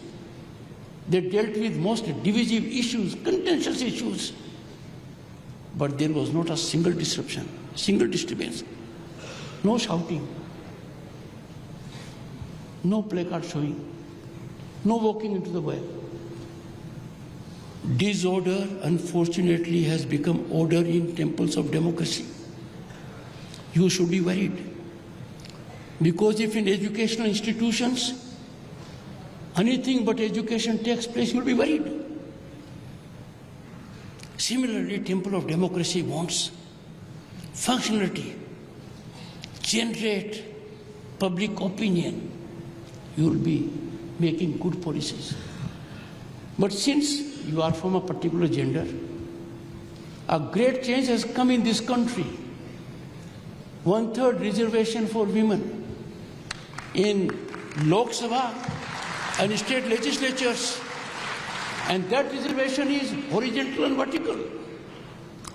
They dealt with most divisive issues, contentious issues. But there was not a single disruption, single disturbance. No shouting, no placard showing, no walking into the well. Disorder, unfortunately, has become order in temples of democracy. You should be worried. Because if in educational institutions, anything but education takes place, you'll be worried. Similarly, temple of democracy wants functionality, generate public opinion. You'll be making good policies. But since you are from a particular gender, a great change has come in this country. 1/3 reservation for women in Lok Sabha and state legislatures. And that reservation is horizontal and vertical.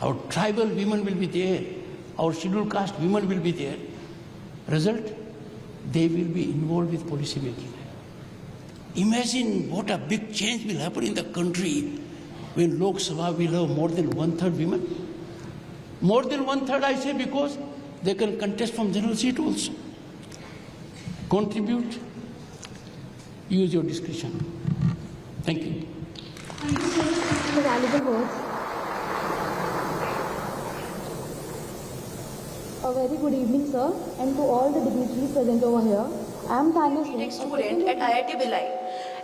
Our tribal women will be there. Our scheduled caste women will be there. Result, they will be involved with policy making. Imagine what a big change will happen in the country when Lok Sabha will have more than 1/3 women. More than 1/3, I say, because they can contest from general seat also. Contribute, use your discretion. Thank you. Thank you so much for the valuable words. A very good evening, sir, and to all the dignitaries present over here. I am Tanya Singh, a student at IIT Bhilai.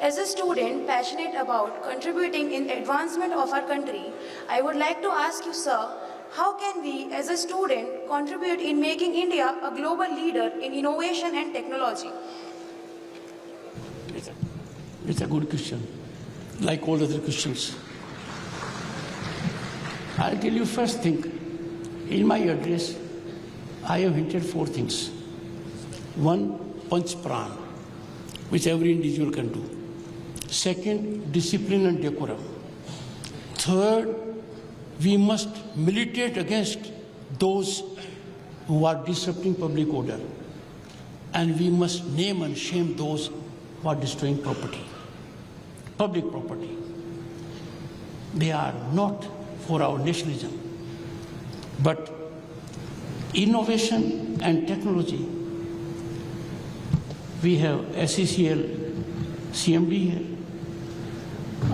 As a student passionate about contributing in advancement of our country, I would like to ask you, sir, how can we as a student contribute in making India a global leader in innovation and technology? It's a good question, like all other questions. I'll tell you first thing. In my address, I have hinted 4 things. 1, Panch Pran, which every individual can do. 2nd, discipline and decorum. 3rd, we must militate against those who are disrupting public order. And we must name and shame those who are destroying property, public property. They are not for our nationalism, but innovation and technology. We have SECL, CMD here.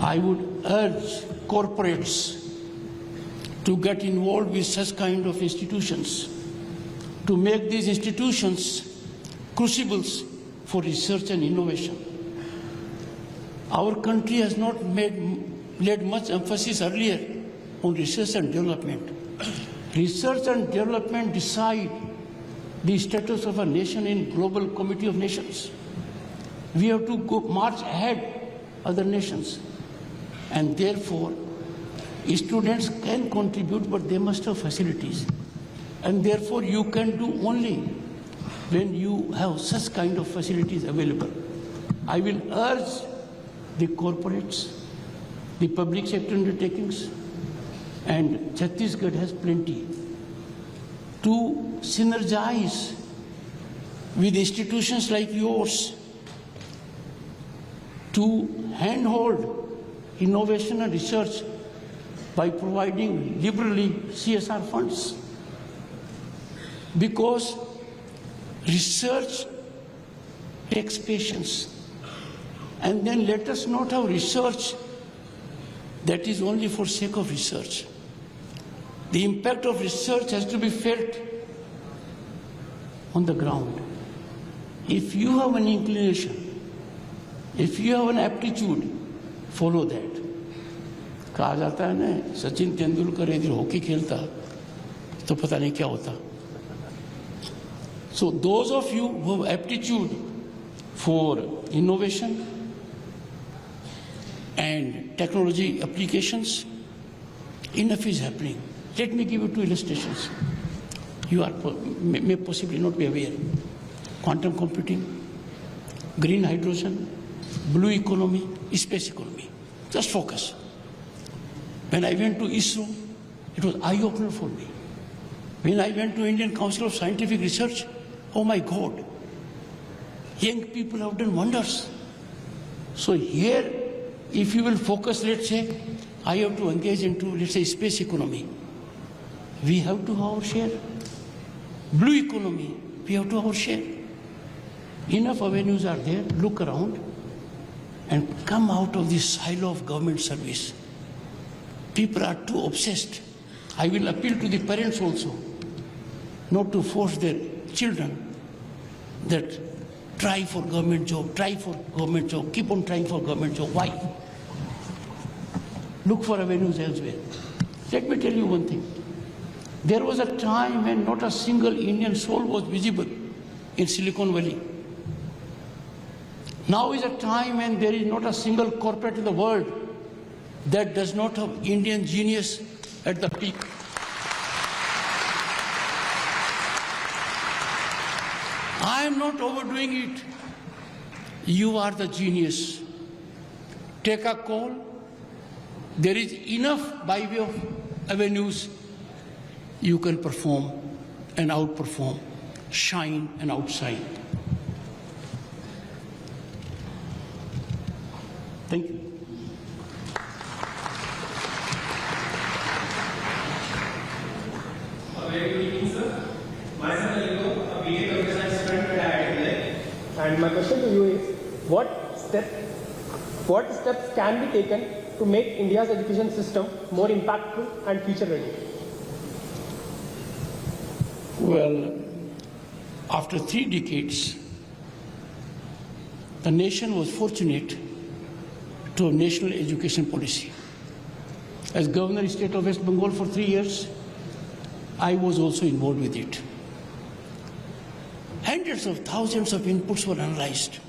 I would urge corporates to get involved with such kind of institutions, to make these institutions crucibles for research and innovation. Our country has not laid much emphasis earlier on research and development. Research and development decide the status of a nation in global committee of nations. We have to go march ahead other nations, and therefore students can contribute, but they must have facilities, and therefore you can do only when you have such kind of facilities available. I will urge the corporates, the public sector undertakings, and Chhattisgarh has plenty, to synergize with institutions like yours to handhold innovation and research by providing liberally CSR funds. Because research takes patience. And then let us not have research that is only for sake of research. The impact of research has to be felt on the ground. If you have an inclination, if you have an aptitude, follow that. कहा जाता है ना, सचिन तेंदुलकर यदि hockey खेलता तो पता नहीं क्या होता. So those of you who have aptitude for innovation and technology applications, enough is happening. Let me give you 2 illustrations. You are may possibly not be aware. Quantum computing, green hydrogen, blue economy, space economy. Just focus. When I went to ISRO, it was eye-opener for me. When I went to Indian Council of Scientific Research, oh my God, young people have done wonders. So here, if you will focus, let's say, I have to engage into, let's say, space economy. We have to have our share. Blue economy, we have to have our share. Enough avenues are there. Look around and come out of this silo of government service. People are too obsessed. I will appeal to the parents also, not to force their children that try for government job, keep on trying for government job. Why? Look for avenues elsewhere. Let me tell you one thing. There was a time when not a single Indian soul was visible in Silicon Valley. Now is a time when there is not a single corporate in the world that does not have Indian genius at the peak. I am not overdoing it. You are the genius. Take a call. There is enough by way of avenues. You can perform and outperform, shine and outshine. Thank you. Very good evening, sir. Myself, a BA Computer Science student at IIT. And my question to you is, what steps can be taken to make India's education system more impactful and future ready? Well, after 3 decades, the nation was fortunate to have national education policy. As Governor of State of West Bengal for 3 years, I was also involved with it. Hundreds of thousands of inputs were analyzed.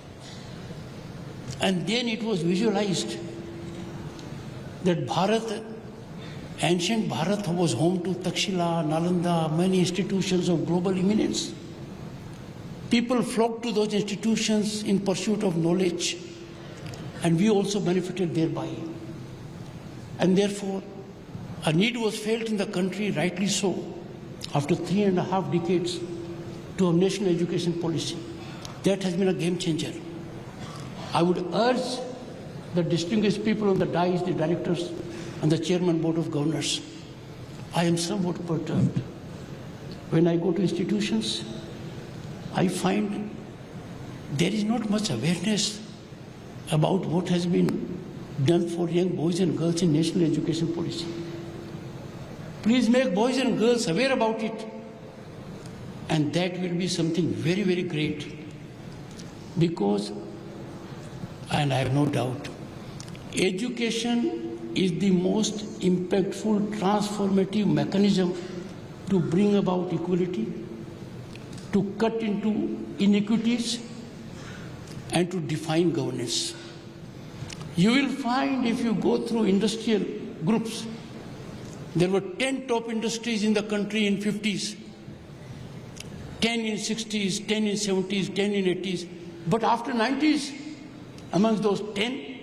And then it was visualized that Bharat, ancient Bharat, was home to Takshila, Nalanda, many institutions of global eminence. People flocked to those institutions in pursuit of knowledge, and we also benefited thereby. And therefore, a need was felt in the country, rightly so, after 3.5 decades, to a national education policy. That has been a game changer. I would urge the distinguished people on the dais, the directors and the chairman board of governors. I am somewhat perturbed. When I go to institutions, I find there is not much awareness about what has been done for young boys and girls in national education policy. Please make boys and girls aware about it. And that will be something very, very great. Because, and I have no doubt, education is the most impactful, transformative mechanism to bring about equality, to cut into inequities, and to define governance. You will find, if you go through industrial groups, there were 10 top industries in the country in 50s, 10 in 60s, 10 in 70s, 10 in 80s. But after 90s, amongst those 10,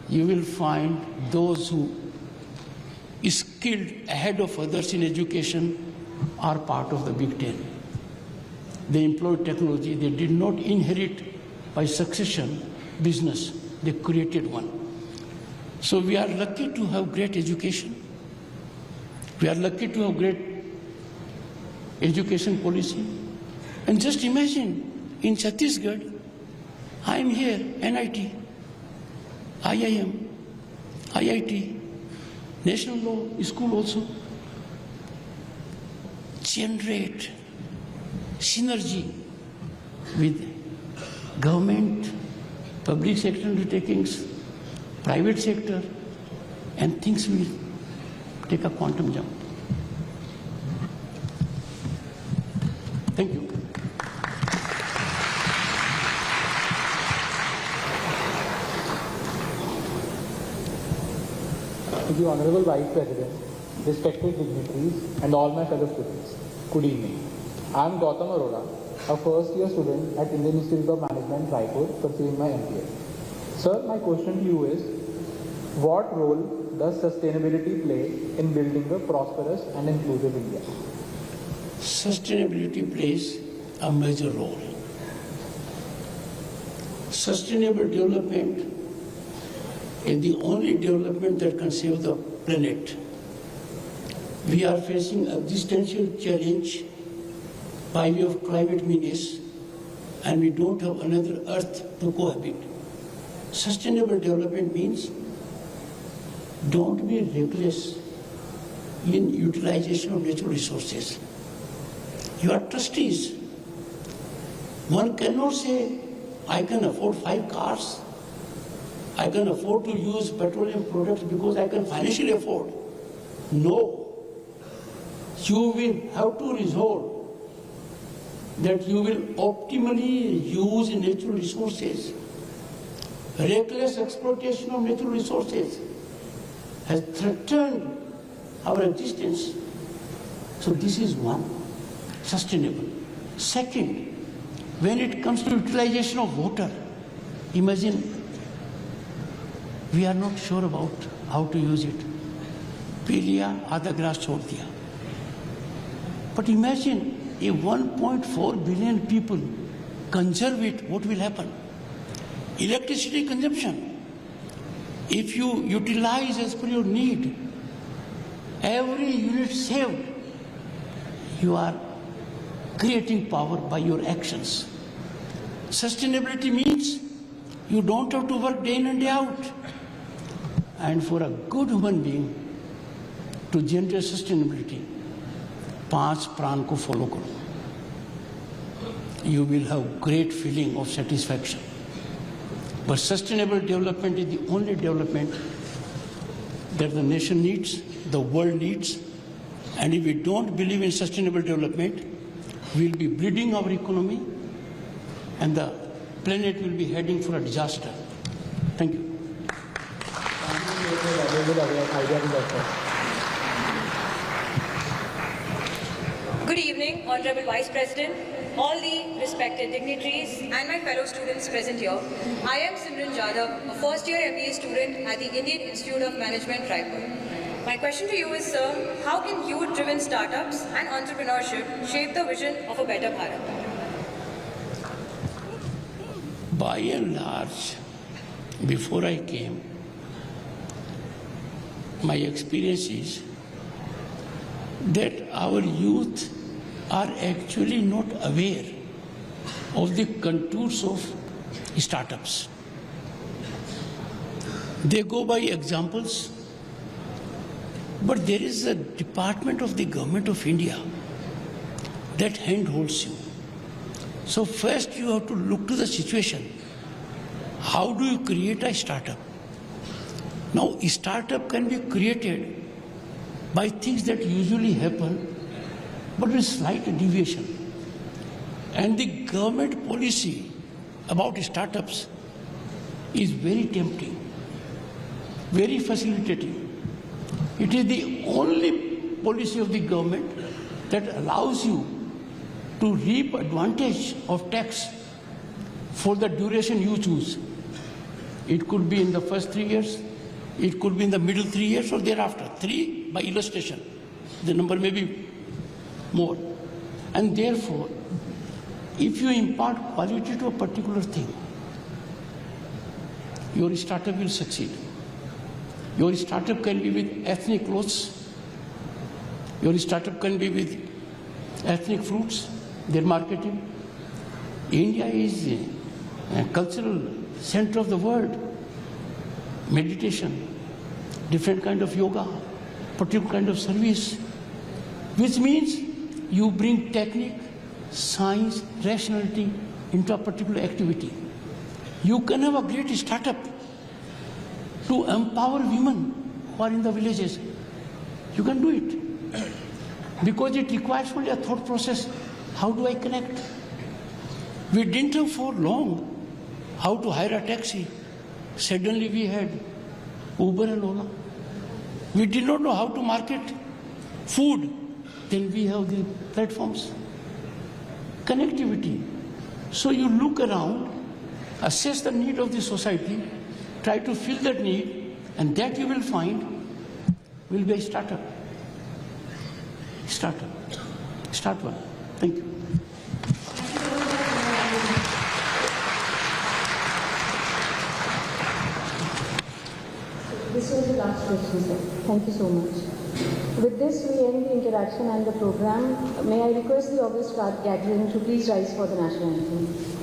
you will find those who are skilled ahead of others in education are part of the Big 10. They employed technology. They did not inherit by succession business. They created one. So we are lucky to have great education. We are lucky to have great education policy. And just imagine, in Chhattisgarh, I am here, NIT, IIM, IIT, National Law School also. Generate synergy with government, public sector undertakings, private sector, and things will take a quantum jump. Thank you. To the Honorable Vice President, respected dignitaries, and all my fellow students, good evening. I am Gautam Arora, a first-year student at Indian Institute of Management, Raipur, pursuing my MBA. Sir, my question to you is, what role does sustainability play in building a prosperous and inclusive India? Sustainability plays a major role. Sustainable development is the only development that can save the planet. We are facing existential challenge by way of climate menace, and we don't have another earth to cohabit. Sustainable development means don't be reckless in utilization of natural resources. You are trustees. One cannot say, I can afford 5 cars. I can afford to use petroleum products because I can financially afford. No. You will have to resolve that you will optimally use natural resources. Reckless exploitation of natural resources has threatened our existence. So this is one, sustainable. Second, when it comes to utilization of water, imagine we are not sure about how to use it. P लिया, आधा glass छोड़ दिया. But imagine if 1.4 billion people conserve it, what will happen? Electricity consumption. If you utilize as per your need, every unit saved, you are creating power by your actions. Sustainability means you don't have to work day in and day out. And for a good human being to generate sustainability, 5 प्राण को follow करो. You will have great feeling of satisfaction. But sustainable development is the only development that the nation needs, the world needs, And if we don't believe in sustainable development, we'll be bleeding our economy and the planet will be heading for a disaster. Thank you. Good evening, Honorable Vice President, all the respected dignitaries and my fellow students present here. I am Simran Jadhav, a first-year MBA student at the Indian Institute of Management, Raipur. My question to you is, sir, how can youth-driven startups and entrepreneurship shape the vision of a better Bharat? By and large, before I came, my experience is that our youth are actually not aware of the contours of startups. They go by examples, but there is a department of the government of India that handholds you. So first you have to look to the situation. How do you create a startup? Now, a startup can be created by things that usually happen, but with slight deviation. And the government policy about startups is very tempting, very facilitating. It is the only policy of the government that allows you to reap advantage of tax for the duration you choose. It could be in the first 3 years, it could be in the middle 3 years or thereafter. 3 by illustration. The number may be more. And therefore, if you impart quality to a particular thing, your startup will succeed. Your startup can be with ethnic clothes. Your startup can be with ethnic fruits, their marketing. India is a cultural center of the world. Meditation, different kind of yoga, particular kind of service, which means you bring technique, science, rationality into a particular activity. You can have a great startup to empower women who are in the villages. You can do it because it requires only a thought process. How do I connect? We didn't have for long how to hire a taxi. Suddenly we had Uber and Ola. We did not know how to market food. Then we have the platforms. Connectivity. So you look around, assess the need of the society, try to fill that need, and that you will find will be a startup. Startup. Start one. Thank you. This was the last question, sir. Thank you so much. With this, we end the interaction and the program. May I request the August gathering to please rise for the national anthem.